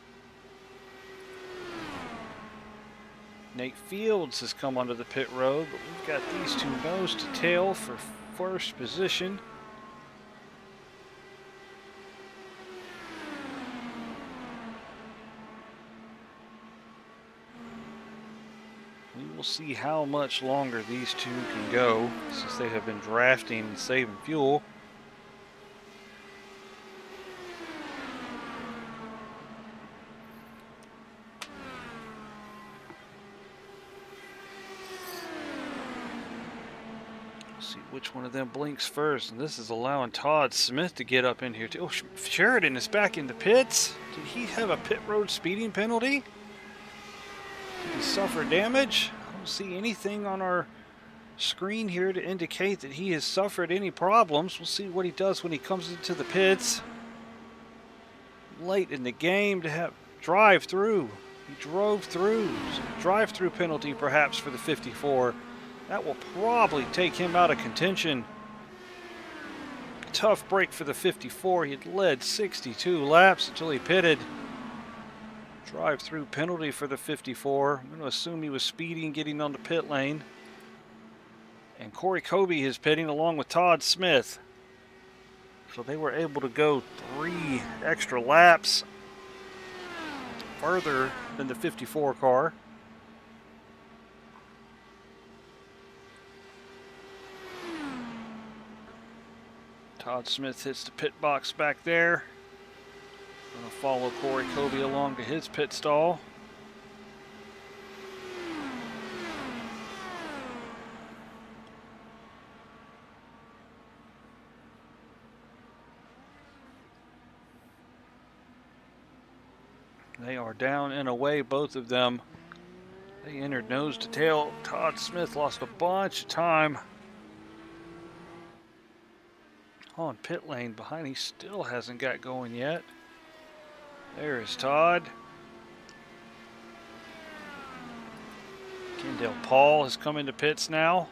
Nate Fields has come onto the pit road, but we've got these two nose to tail for first position. We will see how much longer these two can go since they have been drafting and saving fuel. See which one of them blinks first, and this is allowing Todd Smith to get up in here too. Oh, Sheridan is back in the pits. Did he have a pit road speeding penalty? Did he suffer damage? I don't see anything on our screen here to indicate that he has suffered any problems. We'll see what he does when he comes into the pits. Late in the game to have drive through. He drove through. Drive-through penalty perhaps for the 54. That will probably take him out of contention. Tough break for the 54. He had led 62 laps until he pitted. Drive-through penalty for the 54. I'm going to assume he was speeding getting on the pit lane. And Corey Kobe is pitting along with Todd Smith. So they were able to go 3 extra laps further than the 54 car. Todd Smith hits the pit box back there. Going to follow Corey Kobe along to his pit stall. They are down and away, both of them. They entered nose to tail. Todd Smith lost a bunch of time on pit lane behind. He still hasn't got going yet. There is Todd. Kendall Paul has come into pits now.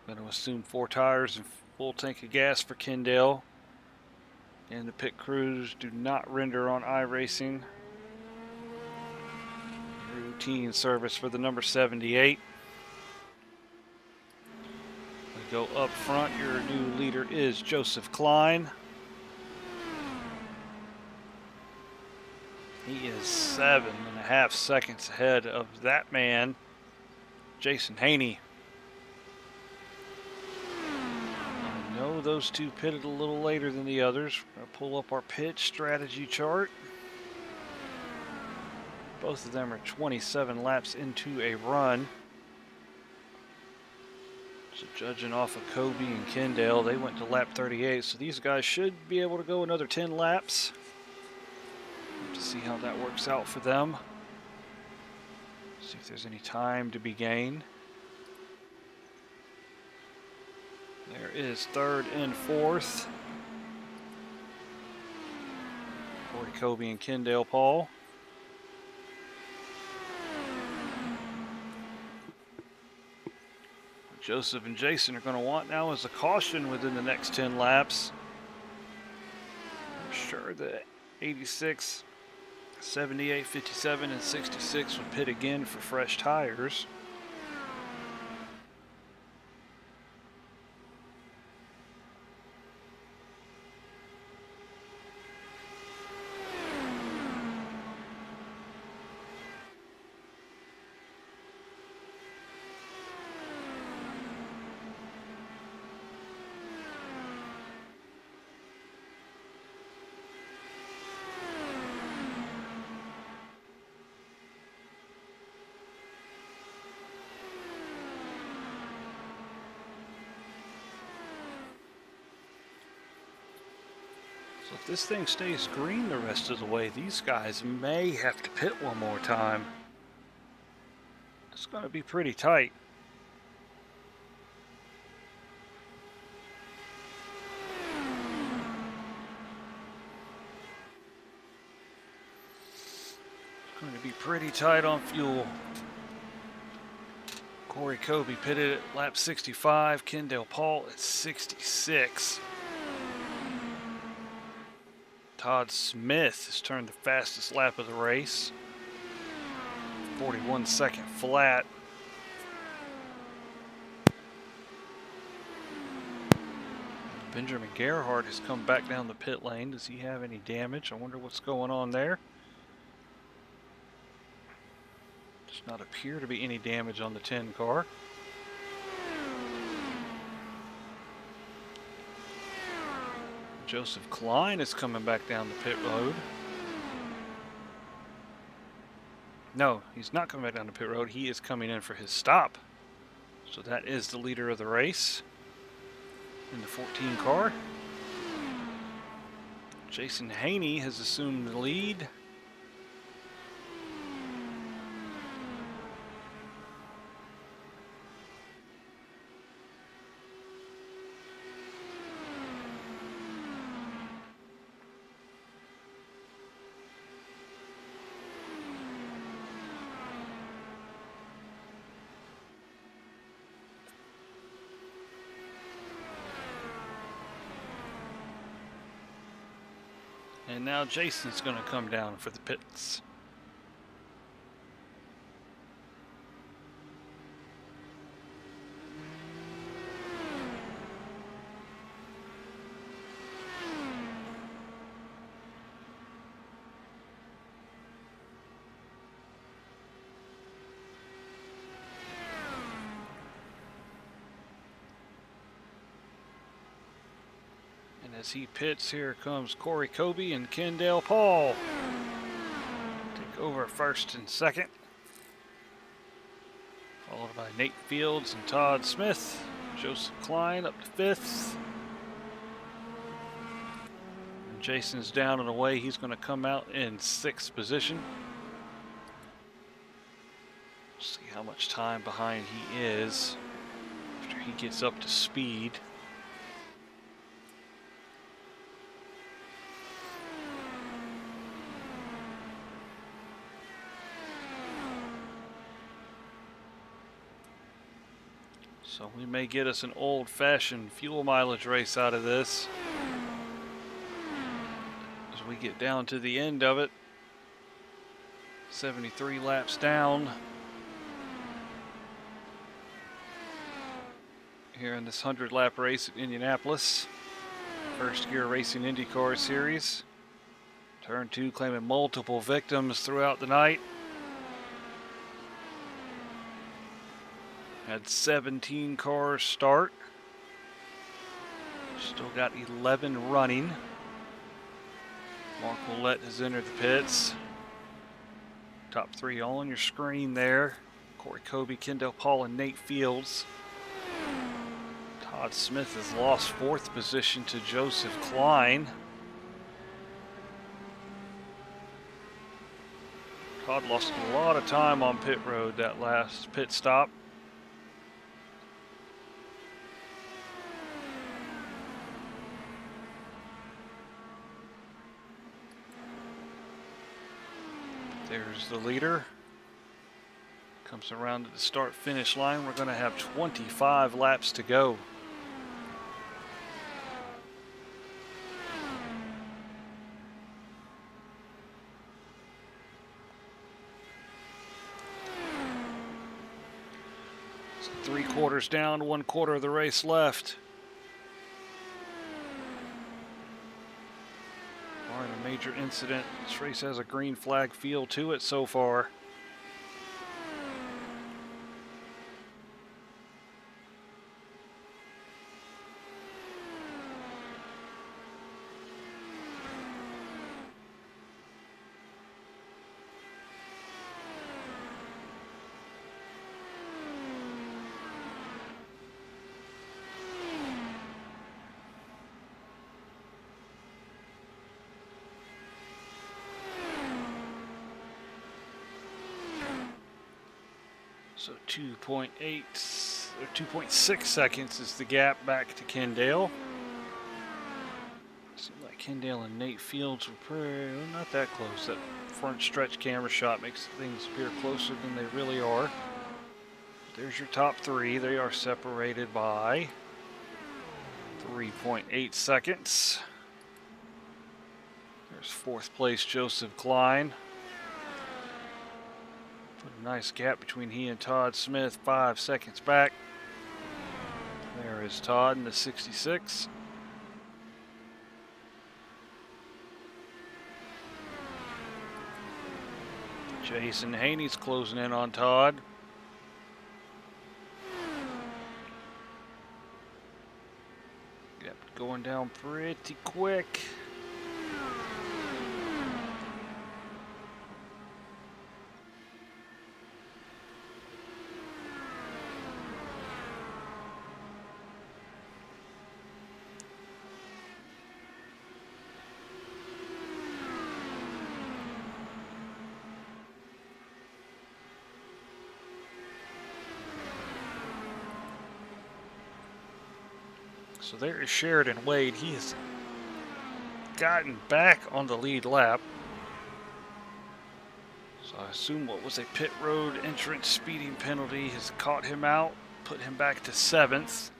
Going to assume 4 tires and full tank of gas for Kendall. And the pit crews do not render on iRacing. Routine service for the number 78. We go up front. Your new leader is Joseph Klein. He is 7.5 seconds ahead of that man, Jason Haney. I know those two pitted a little later than the others. We're going to pull up our pit strategy chart. Both of them are 27 laps into a run. So judging off of Kobe and Kendall, they went to lap 38. So these guys should be able to go another 10 laps. To see how that works out for them. See if there's any time to be gained. There is 3rd and 4th. Corey Kobe and Kendall Paul. What Joseph and Jason are going to want now is a caution within the next 10 laps. I'm sure that 86, 78, 57, and 66 would pit again for fresh tires. So if this thing stays green the rest of the way, these guys may have to pit one more time. It's going to be pretty tight. It's going to be pretty tight on fuel. Corey Kobe pitted at lap 65, Kendall Paul at 66. Todd Smith has turned the fastest lap of the race. 41 second flat. Benjamin Gerhardt has come back down the pit lane. Does he have any damage? I wonder what's going on there. Does not appear to be any damage on the 10 car. Joseph Klein is coming back down the pit road. No, he's not coming back down the pit road. He is coming in for his stop. So that is the leader of the race in the 14 car. Jason Haney has assumed the lead. And now Jason's going to come down for the pits. As he pits, here comes Corey Kobe and Kendall Paul. Take over first and second. Followed by Nate Fields and Todd Smith. Joseph Klein up to fifth. And Jason's down and away. He's going to come out in sixth position. See how much time behind he is after he gets up to speed. So we may get us an old-fashioned fuel mileage race out of this as we get down to the end of it. 73 laps down here in this 100-lap race at Indianapolis. First Gear Racing IndyCar Series. Turn 2 claiming multiple victims throughout the night. Had 17 cars start. Still got 11 running. Mark Willett has entered the pits. Top 3 all on your screen there. Corey Kobe, Kendall Paul, and Nate Fields. Todd Smith has lost 4th position to Joseph Klein. Todd lost a lot of time on pit road that last pit stop. There's the leader. Comes around to the start-finish line. We're going to have 25 laps to go. So 3 quarters down, 1 quarter of the race left. A major incident. This race has a green flag feel to it so far. So 2.8 or 2.6 seconds is the gap back to Kendall. Seems like Kendall and Nate Fields were not that close. That front stretch camera shot makes things appear closer than they really are. There's your top three. They are separated by 3.8 seconds. There's fourth place Joseph Klein. Put a nice gap between he and Todd Smith, 5 seconds back. There is Todd in the 66. Jason Haney's closing in on Todd. Yep, going down pretty quick. So there is Sheridan Wade. He has gotten back on the lead lap. So I assume what was a pit road entrance speeding penalty has caught him out, put him back to 7th.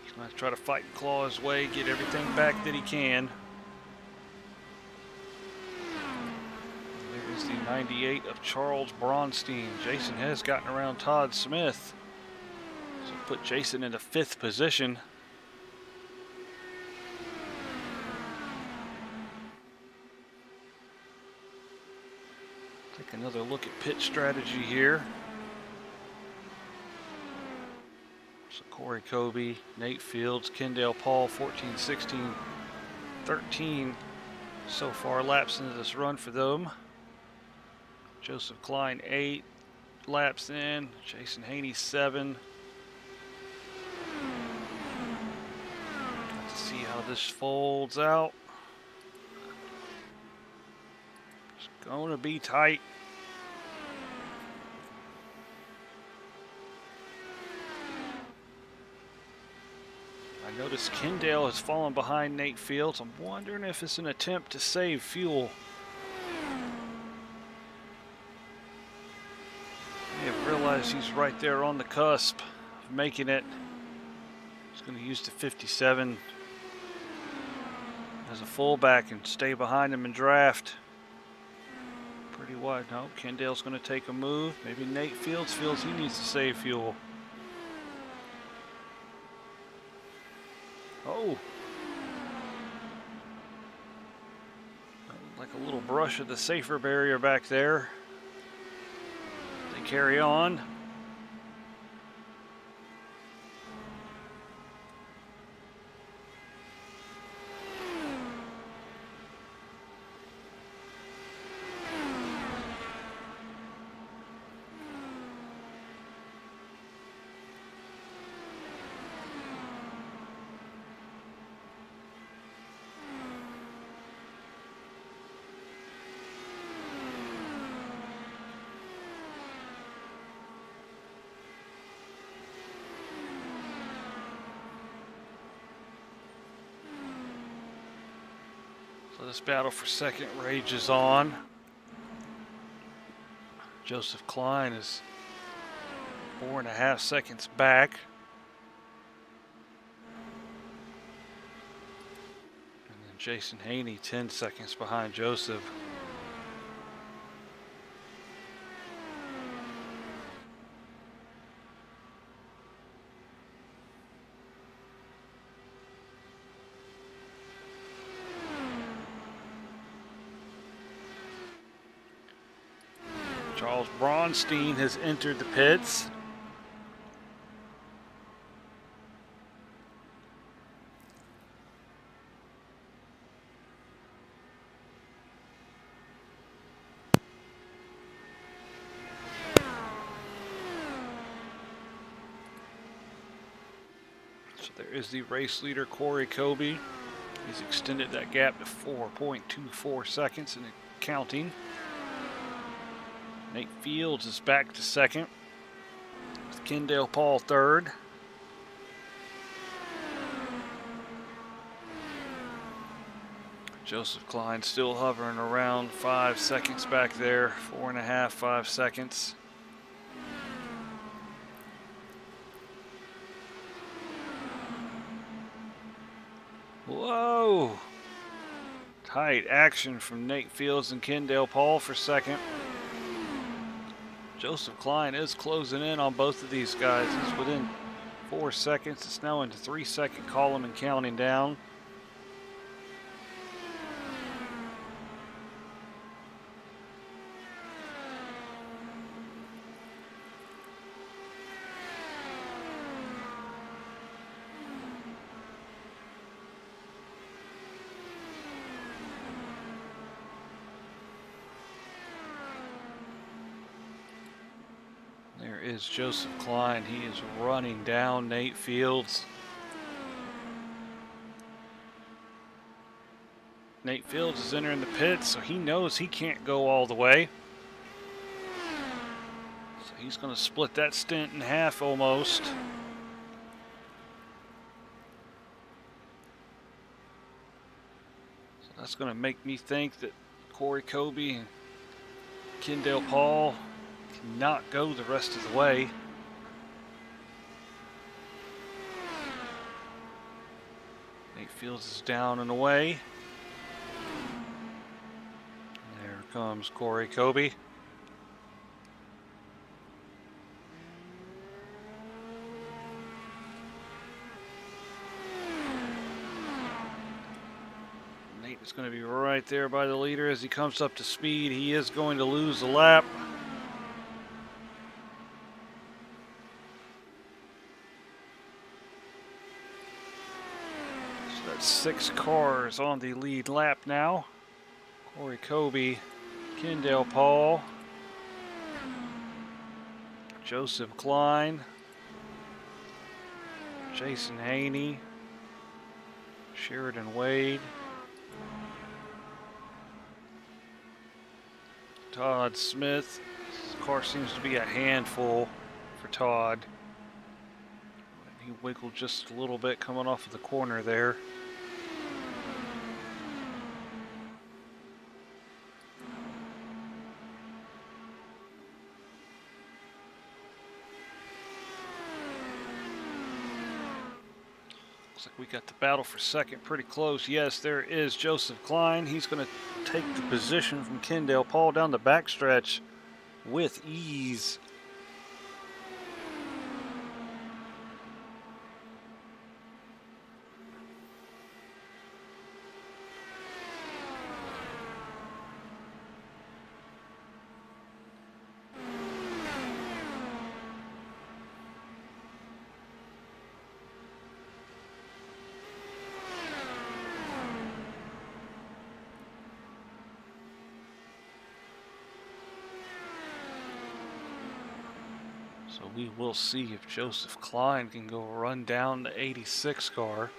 He's going to try to fight and claw his way, get everything back that he can. There is the 98 of Charles Bronstein. Jason has gotten around Todd Smith. So put Jason into 5th position. Take another look at pit strategy here. So Corey Kobe, Nate Fields, Kendall Paul, 14, 16, 13 so far laps into this run for them. Joseph Klein, 8 laps in. Jason Haney, 7. See how this folds out. It's going to be tight. I noticed Kendall has fallen behind Nate Fields. I'm wondering if it's an attempt to save fuel. I have realized he's right there on the cusp of making it. He's going to use the 57 as a fullback and stay behind him in draft. Pretty wide. No, Kendall's going to take a move. Maybe Nate Fields feels he needs to save fuel. Oh. Like a little brush of the safer barrier back there. They carry on. So this battle for second rages on. Joseph Klein is 4.5 seconds back. And then Jason Haney 10 seconds behind Joseph. Charles Bronstein has entered the pits. So there is the race leader, Corey Kobe. He's extended that gap to 4.24 seconds and counting. Nate Fields is back to second, with Kendall Paul third. Joseph Klein still hovering around 5 seconds back there, 4.5, 5 seconds. Whoa! Tight action from Nate Fields and Kendall Paul for second. Joseph Klein is closing in on both of these guys. He's within 4 seconds. It's now into 3-second column and counting down. There is Joseph Klein. He is running down Nate Fields. Nate Fields is entering the pits, so he knows he can't go all the way. So he's going to split that stint in half almost. So that's going to make me think that Corey Kobe and Kendall Paul cannot go the rest of the way. Nate Fields is down and away. There comes Corey Kobe. Nate is going to be right there by the leader as he comes up to speed. He is going to lose a lap. So that's 6 cars on the lead lap now. Corey Kobe, Kendall Paul, Joseph Klein, Jason Haney, Sheridan Wade, Todd Smith. This car seems to be a handful for Todd. He wiggled just a little bit coming off of the corner there. Looks like we got the battle for second pretty close. Yes, there is Joseph Klein. He's going to take the position from Kendall Paul down the backstretch with ease. So we will see if Joseph Klein can go run down the 86 car.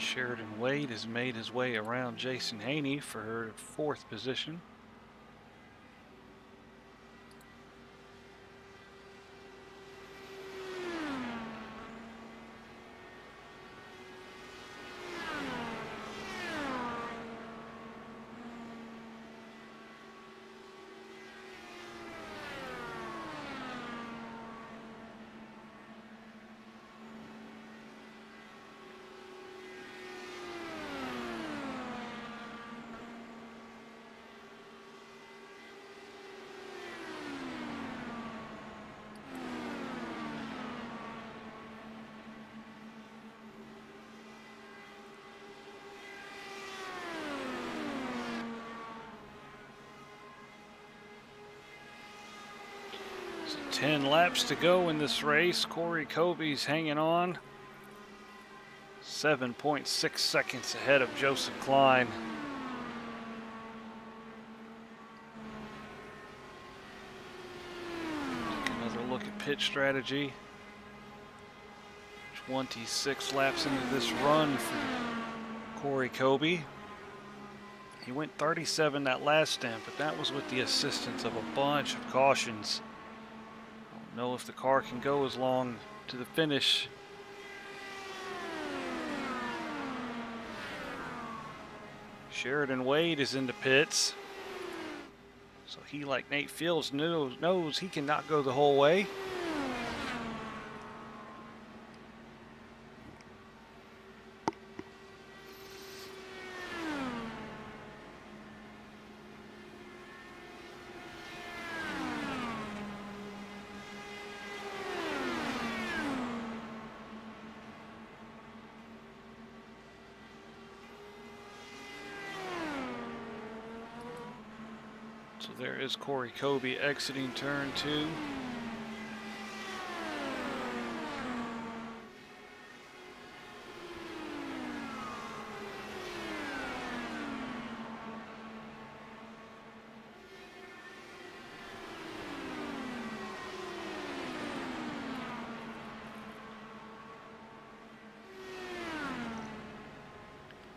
Sheridan Wade has made his way around Jason Haney for her 4th position. 10 laps to go in this race. Corey Kobe's hanging on. 7.6 seconds ahead of Joseph Klein. Take another look at pit strategy. 26 laps into this run for Corey Kobe. He went 37 that last stint, but that was with the assistance of a bunch of cautions. I don't know if the car can go as long to the finish. Sheridan Wade is in the pits. So he, like Nate Fields, knows he cannot go the whole way. So there is Corey Kobe exiting turn 2.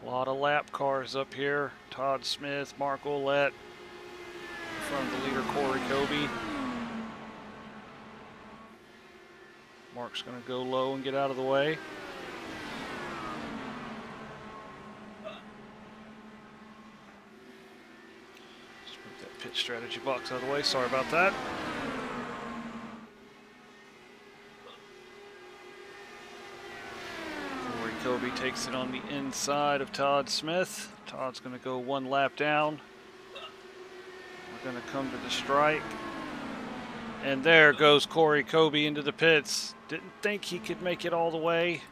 A lot of lap cars up here. Todd Smith, Mark Ouellette. From the leader, Corey Kobe. Mark's going to go low and get out of the way. Just move that pit strategy box out of the way. Sorry about that. Corey Kobe takes it on the inside of Todd Smith. Todd's going to go 1 lap down. Going to come to the strike, and there goes Corey Kobe into the pits. Didn't think he could make it all the way,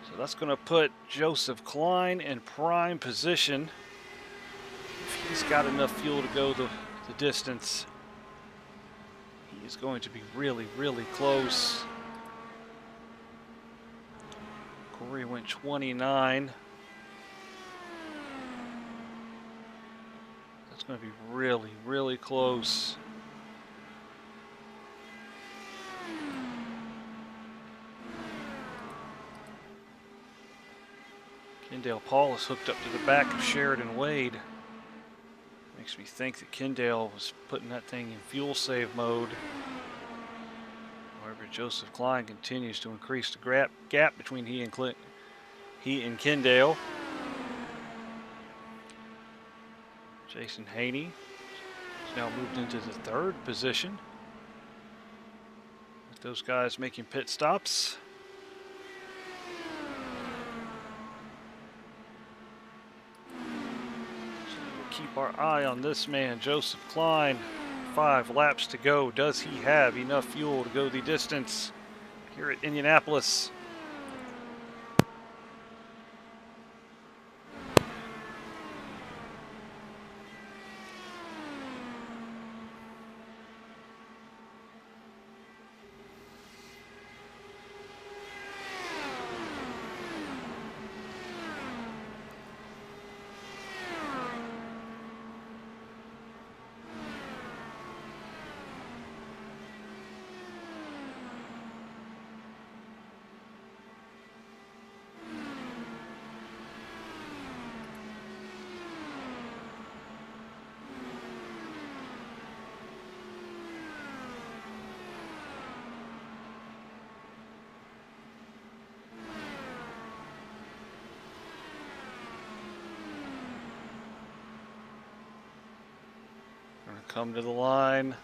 so that's going to put Joseph Klein in prime position. If he's got enough fuel to go the distance, he is going to be really, really close. Corey went 29. It's going to be really, really close. Kendall Paul is hooked up to the back of Sheridan Wade. Makes me think that Kendall was putting that thing in fuel save mode. However, Joseph Klein continues to increase the gap between he and Kendall. Jason Haney has now moved into the 3rd position, with those guys making pit stops. So we'll keep our eye on this man, Joseph Klein. 5 laps to go. Does he have enough fuel to go the distance here at Indianapolis? Come to the line.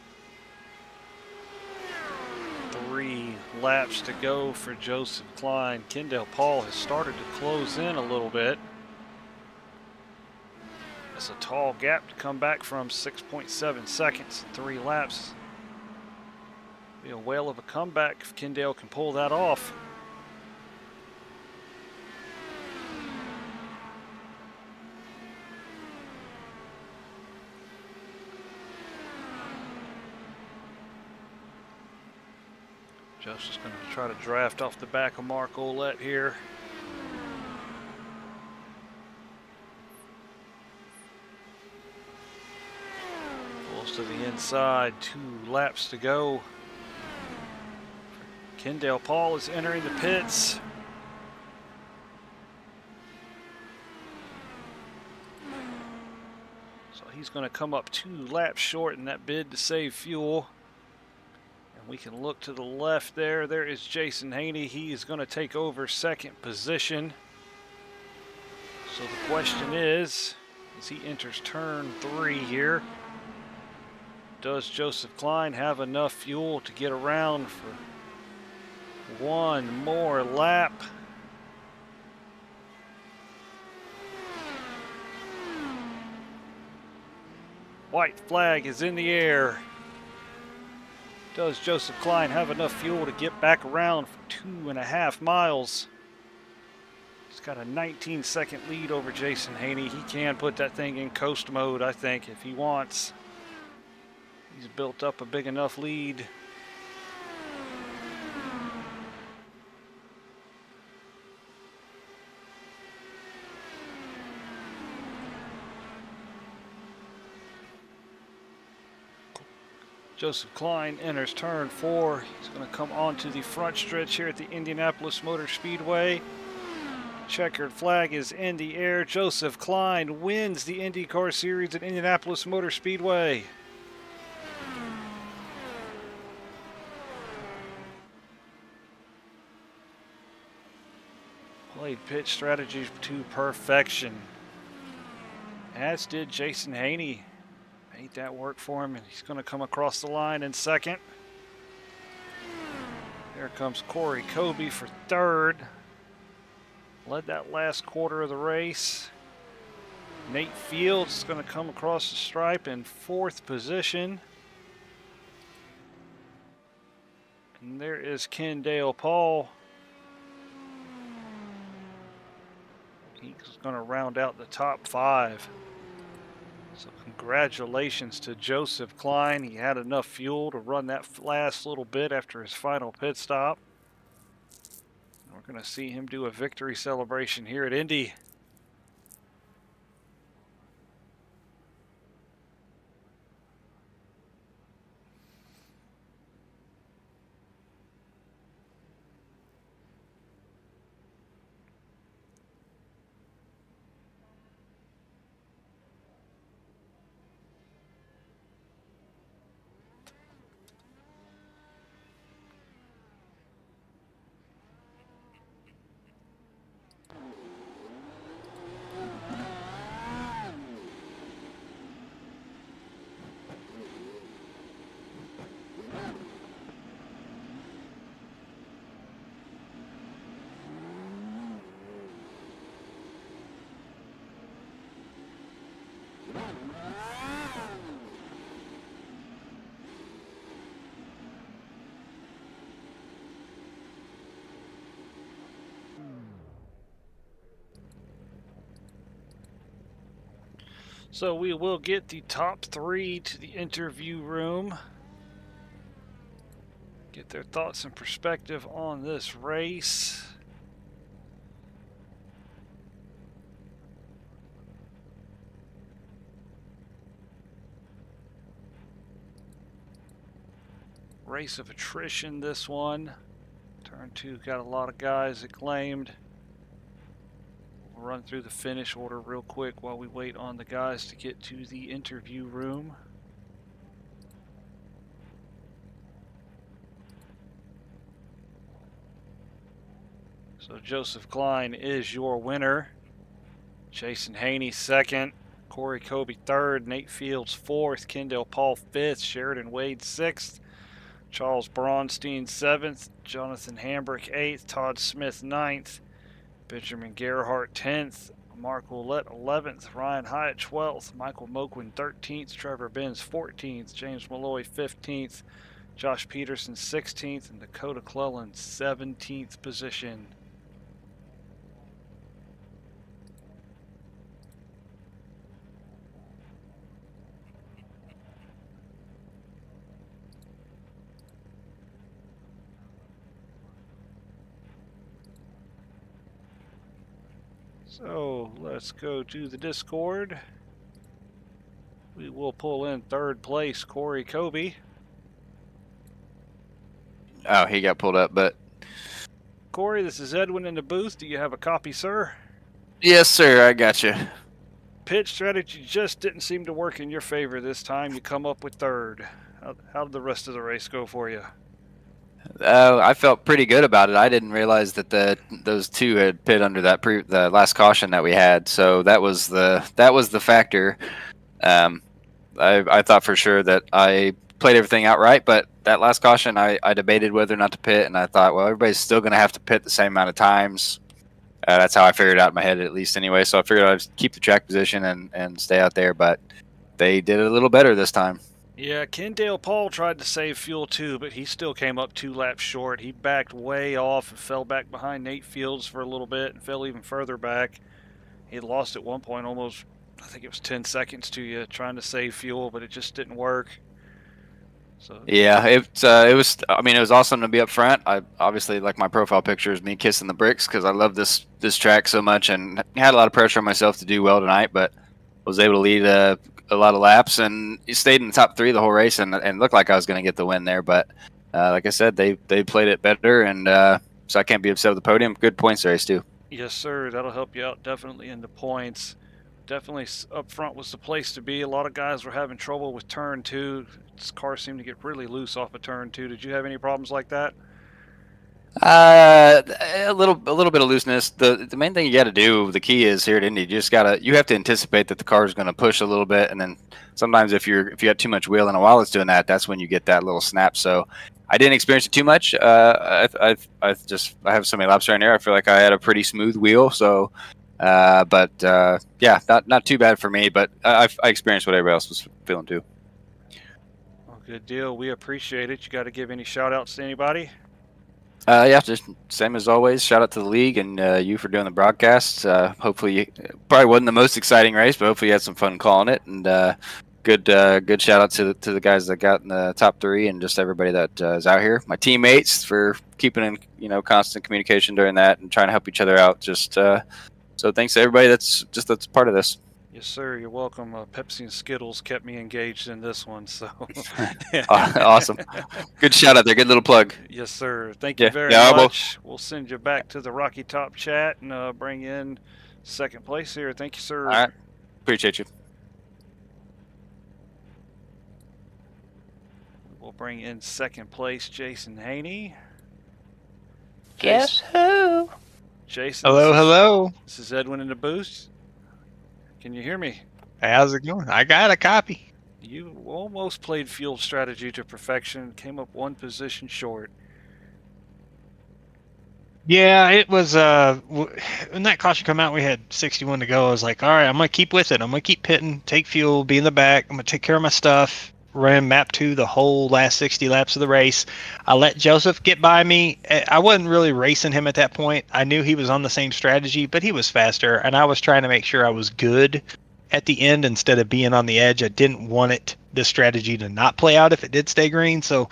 3 laps to go for Joseph Klein. Kendall Paul has started to close in a little bit. It's a tall gap to come back from. 6.7 seconds in 3 laps. Be a whale of a comeback if Kendall can pull that off. Joseph's going to try to draft off the back of Mark Ouellette here. Pulls to the inside, 2 laps to go. Kendall Paul is entering the pits. So he's going to come up 2 laps short in that bid to save fuel. And we can look to the left there. There is Jason Haney. He is going to take over 2nd position. So the question is, as he enters turn 3 here, does Joseph Klein have enough fuel to get around for 1 more lap? White flag is in the air. Does Joseph Klein have enough fuel to get back around for 2.5 miles? He's got a 19-second lead over Jason Haney. He can put that thing in coast mode, I think, if he wants. He's built up a big enough lead. Joseph Klein enters turn 4. He's going to come onto the front stretch here at the Indianapolis Motor Speedway. Checkered flag is in the air. Joseph Klein wins the IndyCar Series at Indianapolis Motor Speedway. Played pit strategies to perfection, as did Jason Haney. Made that work for him, and he's going to come across the line in 2nd. Here comes Corey Kobe for 3rd. Led that last quarter of the race. Nate Fields is going to come across the stripe in 4th position. And there is Kendall Paul. He's going to round out the top 5. So congratulations to Joseph Klein. He had enough fuel to run that last little bit after his final pit stop. And we're going to see him do a victory celebration here at Indy. So we will get the top 3 to the interview room. Get their thoughts and perspective on this race. Race of attrition, this one. Turn 2 got a lot of guys acclaimed. We'll run through the finish order real quick while we wait on the guys to get to the interview room. So Joseph Klein is your winner. Jason Haney 2nd. Corey Kobe 3rd. Nate Fields 4th. Kendall Paul 5th. Sheridan Wade 6th. Charles Braunstein 7th. Jonathan Hambrick 8th. Todd Smith 9th. Benjamin Gerhardt 10th. Mark Ouellette 11th. Ryan Hyatt 12th. Michael Moquin 13th. Trevor Benz 14th. James Malloy 15th. Josh Peterson 16th. And Dakota Clellan 17th position. So let's go to the Discord. We will pull in third place Corey Kobe. Oh, he got pulled up, but Corey, this is Edwin in the booth. Do you have a copy, sir? yes, sir, I got you. Pitch strategy just didn't seem to work in your favor this time. You come up with third. How did the rest of the race go for you? I felt pretty good about it. I didn't realize that those two had pit under the last caution that we had, so that was the factor. I thought for sure that I played everything out right, but that last caution, I debated whether or not to pit, and I thought, well, everybody's still going to have to pit the same amount of times. That's how I figured it out in my head, at least anyway. So I figured I'd keep the track position and stay out there, but they did it a little better this time. Yeah, Kendall Paul tried to save fuel too, but he still came up 2 laps short. He backed way off and fell back behind Nate Fields for a little bit and fell even further back. He had lost at one point almost, I think it was 10 seconds to you trying to save fuel, but it just didn't work. So yeah, it was. I mean, it was awesome to be up front. I obviously, like, my profile picture is me kissing the bricks because I love this track so much, and had a lot of pressure on myself to do well tonight. But was able to lead a lot of laps and stayed in the top 3 the whole race, and looked like I was going to get the win there. But like I said, they played it better, and so I can't be upset with the podium. Good points race too. yes, sir. That'll help you out definitely in the points. Definitely up front was the place to be. A lot of guys were having trouble with turn 2. This car seemed to get really loose off of turn 2. Did you have any problems like that? A little bit of looseness. The main thing you got to do, the key is here at Indy, you have to anticipate that the car is going to push a little bit, and then sometimes if you got too much wheel, and while it's doing that, that's when you get that little snap. So I didn't experience it too much. I have so many laps right now. I feel like I had a pretty smooth wheel. So, yeah, not too bad for me. But I experienced what everybody else was feeling too. Well, good deal. We appreciate it. You got to give any shout outs to anybody? Yeah, just same as always. Shout out to the league and you for doing the broadcasts. Hopefully, probably wasn't the most exciting race, but hopefully you had some fun calling it. And good shout out to the guys that got in the top 3 and just everybody that is out here. My teammates for keeping in constant communication during that and trying to help each other out. Just so thanks to everybody that's part of this. Yes, sir. You're welcome. Pepsi and Skittles kept me engaged in this one, so Awesome. Good shout out there. Good little plug. Yes, sir. Thank you very much. We'll send you back to the Rocky Top chat and bring in second place here. Thank you, sir. All right. Appreciate you. We'll bring in second place Jason Haney. Guess who? Jason. Hello. This is Edwin in the booth. Can you hear me? How's it going? I got a copy. You almost played field strategy to perfection. Came up 1 position short. Yeah, it was. When that caution come out, we had 61 to go. I was like, all right, I'm gonna keep with it. I'm gonna keep pitting, take fuel, be in the back. I'm gonna take care of my stuff. Ran map 2 the whole last 60 laps of the race. I let Joseph get by me. I wasn't really racing him at that point. I knew he was on the same strategy, but he was faster, and I was trying to make sure I was good at the end instead of being on the edge. I didn't want this strategy to not play out if it did stay green, so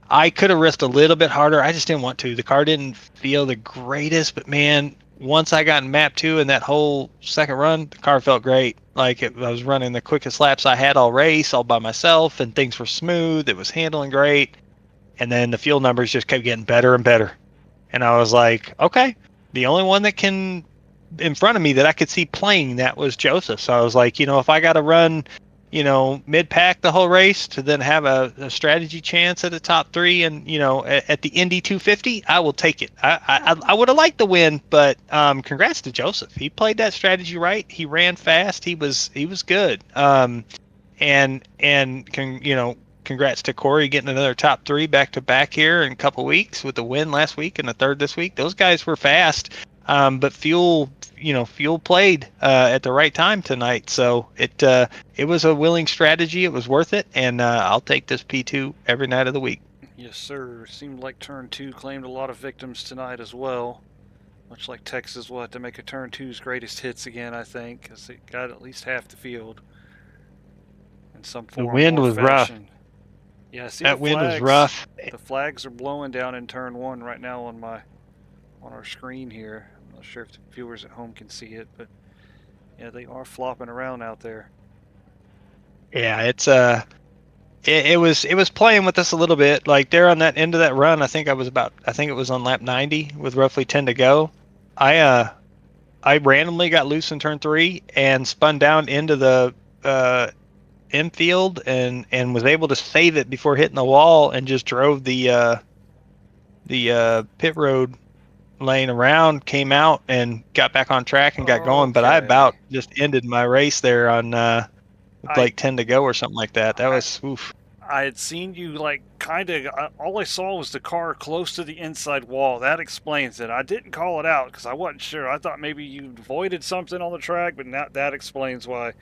I could have risked a little bit harder. I just didn't want to. The car didn't feel the greatest, but man, once I got in map 2 and that whole second run, the car felt great. Like I was running the quickest laps I had all race, all by myself, and things were smooth. It was handling great. And then the fuel numbers just kept getting better and better. And I was like, okay, the only one that can in front of me that I could see playing that was Joseph. So I was like, if I got to run, mid-pack the whole race to then have a strategy chance at the top 3 and, at the Indy 250, I will take it. I would have liked the win, but congrats to Joseph. He played that strategy right. He ran fast. He was good. Congrats to Corey getting another top 3 back-to-back here in a couple weeks with the win last week and the third this week. Those guys were fast, but fuel played at the right time tonight. So it was a willing strategy. It was worth it, and I'll take this P2 every night of the week. Yes, sir. Seemed like turn 2 claimed a lot of victims tonight as well. Much like Texas will have to make a turn 2's greatest hits again, I think, because it got at least half the field in some form. The wind was rough. Yeah, see, that wind was rough. The flags are blowing down in turn 1 right now on our screen here. I'm not sure if the viewers at home can see it, but yeah, they are flopping around out there. Yeah, it's it was playing with us a little bit. Like there on that end of that run, I think it was on lap 90 with roughly 10 to go. I randomly got loose in turn 3 and spun down into the infield and was able to save it before hitting the wall and just drove the pit road lane around, came out and got back on track and got going. But I about just ended my race there on with like 10 to go or something like that. That was oof. I had seen you like kind of. All I saw was the car close to the inside wall. That explains it. I didn't call it out because I wasn't sure. I thought maybe you avoided something on the track, but that explains why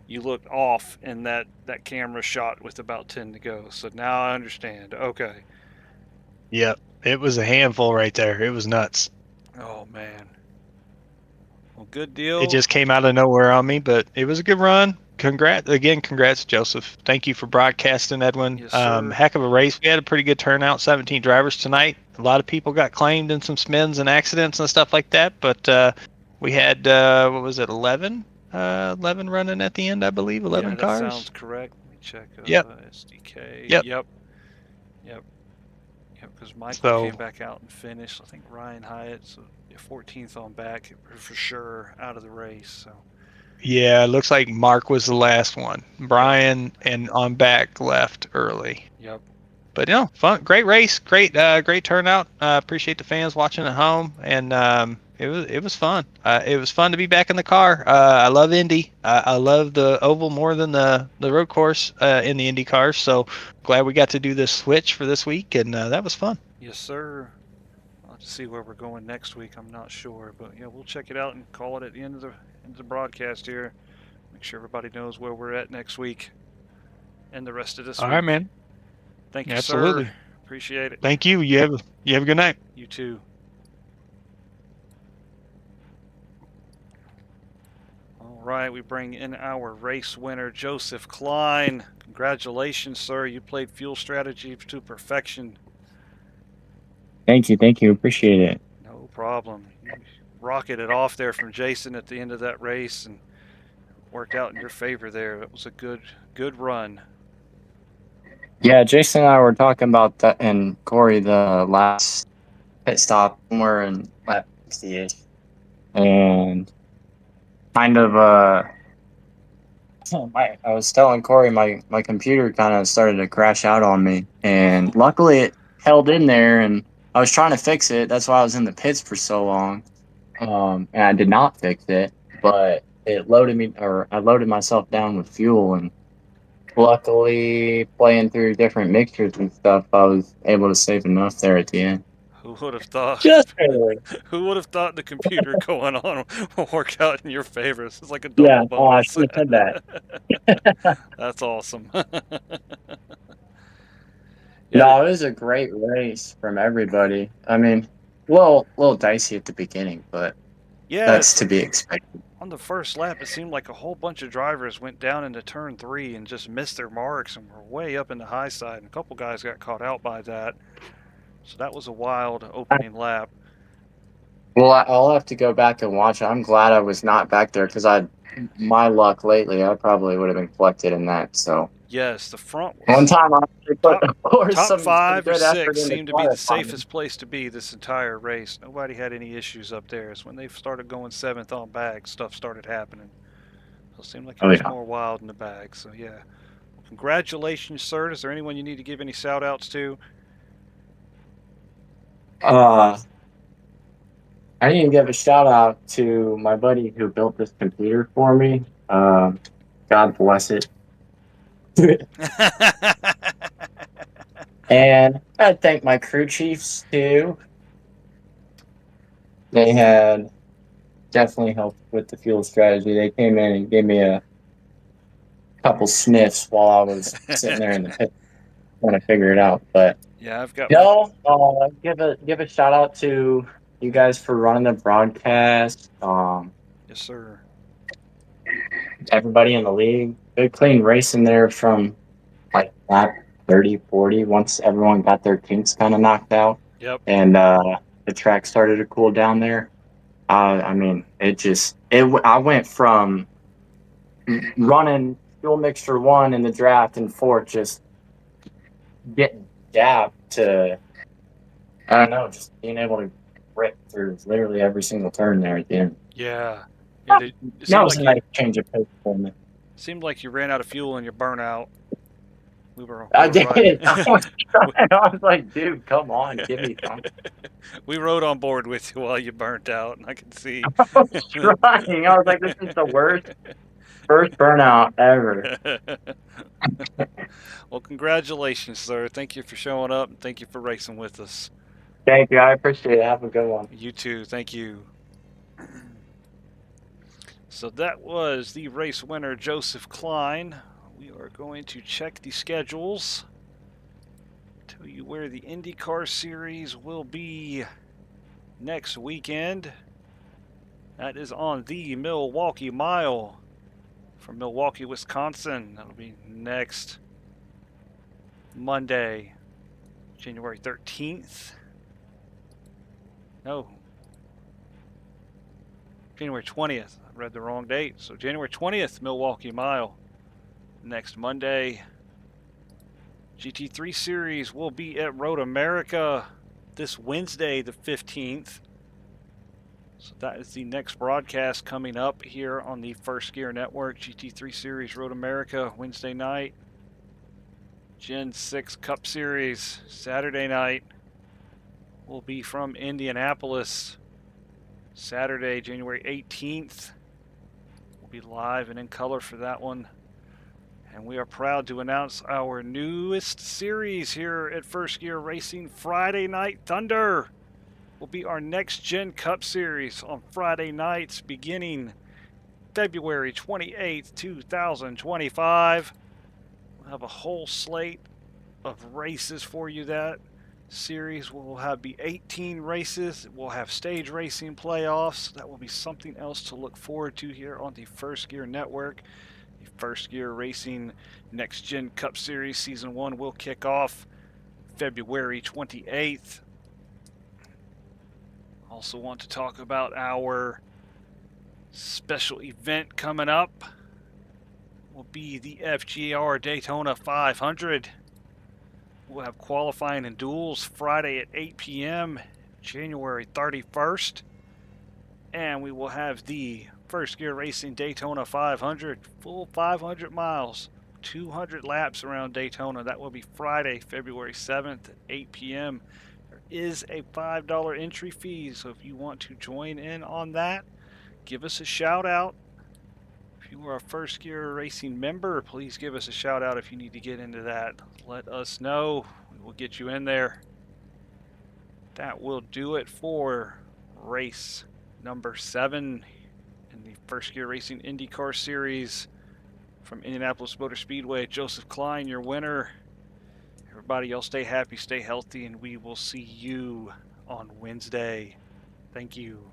you looked off in that camera shot with about 10 to go. So now I understand. Okay. Yep, it was a handful right there. It was nuts. Oh man. Well, good deal. It just came out of nowhere on me, but it was a good run. Congrats, Joseph. Thank you for broadcasting, Edwin. Yes, sir. Heck of a race. We had a pretty good turnout, 17 drivers tonight. A lot of people got claimed in some spins and accidents and stuff like that, but we had, 11? 11 running at the end, I believe, 11 cars. That sounds correct. Let me check. SDK. Yep. Because Michael came back out and finished. I think Ryan Hyatt, so 14th on back for sure out of the race. So. Yeah, it looks like Mark was the last one. Brian and on back left early. Yep. But fun, great race, great turnout. Appreciate the fans watching at home, and it was fun. It was fun to be back in the car. I love Indy. I love the oval more than the road course in the Indy cars. So glad we got to do this switch for this week, and that was fun. Yes, sir. I'll have to see where we're going next week. I'm not sure, but yeah, we'll check it out and call it at the end of the broadcast here. Make sure everybody knows where we're at next week and the rest of this week. All right, man. Thank you, Absolutely. sir. Appreciate it. Thank you. You have a good night. You too. All right, we bring in our race winner, Joseph Klein. Congratulations, sir. You played fuel strategy to perfection. Thank you. Appreciate it. No problem. You rocketed off there from Jason at the end of that race and worked out in your favor there. It was a good run. Yeah, Jason and I were talking about that, and Corey, the last pit stop somewhere in lap 60-ish. And kind of, I was telling Corey my computer kind of started to crash out on me. And luckily it held in there, and I was trying to fix it. That's why I was in the pits for so long. And I did not fix it, but I loaded myself down with fuel, and luckily playing through different mixtures and stuff, I was able to save enough there at the end. Who would have thought? Just barely. Who would have thought the computer going on will work out in your favor? It's like a double bonus. I should have said that. That's awesome. No, it was a great race from everybody. I mean, a little dicey at the beginning, but that's to be expected. On the first lap, it seemed like a whole bunch of drivers went down into turn 3 and just missed their marks and were way up in the high side. And a couple guys got caught out by that. So that was a wild opening lap. Well, I'll have to go back and watch it. I'm glad I was not back there because my luck lately, I probably would have been collected in that. So yes, the front was one time I top 5 or 6 seemed to be the safest place to be this entire race. Nobody had any issues up there. So when they started going 7th on bag, stuff started happening. So it seemed like it was more wild in the bag. So yeah, well, congratulations, sir. Is there anyone you need to give any shout outs to? I need to give a shout out to my buddy who built this computer for me. God bless it. And I thank my crew chiefs too. They had definitely helped with the fuel strategy. They came in and gave me a couple sniffs while I was sitting there in the pit trying to figure it out. But yeah, I've got give a shout out to you guys for running the broadcast. Yes, sir. Everybody in the league. Good clean race in there from like lap 30, 40 once everyone got their kinks kind of knocked out. Yep. And the track started to cool down there. I mean, I went from running fuel mixture 1 in the draft and 4, just getting gapped, to, I don't know, just being able to rip through literally every single turn there at the end. Yeah. It That seemed was like a you nice change of pace for me. ran out of fuel and you burnt out. We were I did. riding. I was like, dude, come on, give me something. We rode on board with you while you burnt out, and I could see. I was trying. I was like, this is the worst first burnout ever. Well, congratulations, sir. Thank you for showing up, and thank you for racing with us. Thank you. I appreciate it. Have a good one. You too. Thank you. So that was the race winner, Joseph Klein. We are going to check the schedules. Tell you where the IndyCar series will be next weekend. That is on the Milwaukee Mile from Milwaukee, Wisconsin. That'll be next Monday, January 13th. No, January 20th. I read the wrong date. So January 20th, Milwaukee Mile. Next Monday, GT3 Series will be at Road America this Wednesday, the 15th. So that is the next broadcast coming up here on the First Gear Network. GT3 Series Road America Wednesday night. Gen 6 Cup Series Saturday night will be from Indianapolis. Saturday, January 18th. We'll be live and in color for that one. And we are proud to announce our newest series here at First Gear Racing. Friday Night Thunder will be our next Gen Cup Series on Friday nights beginning February 28th, 2025. We'll have a whole slate of races for you. That series will have 18 races. We'll have stage racing playoffs. That will be something else to look forward to here on the First Gear Network. The First Gear Racing Next Gen Cup Series Season 1 will kick off February 28th. Also want to talk about our special event coming up. Will be the FGR Daytona 500. We'll have qualifying and duels Friday at 8 p.m. January 31st. And we will have the First Gear Racing Daytona 500, full 500 miles, 200 laps around Daytona. That will be Friday, February 7th at 8 p.m. There is a $5 entry fee, so if you want to join in on that, give us a shout out. If you are a First Gear Racing member, please give us a shout out if you need to get into that. Let us know. We will get you in there. That will do it for race number 7 in the First Gear Racing IndyCar Series from Indianapolis Motor Speedway. Joseph Klein, your winner. Everybody, y'all stay happy, stay healthy, and we will see you on Wednesday. Thank you.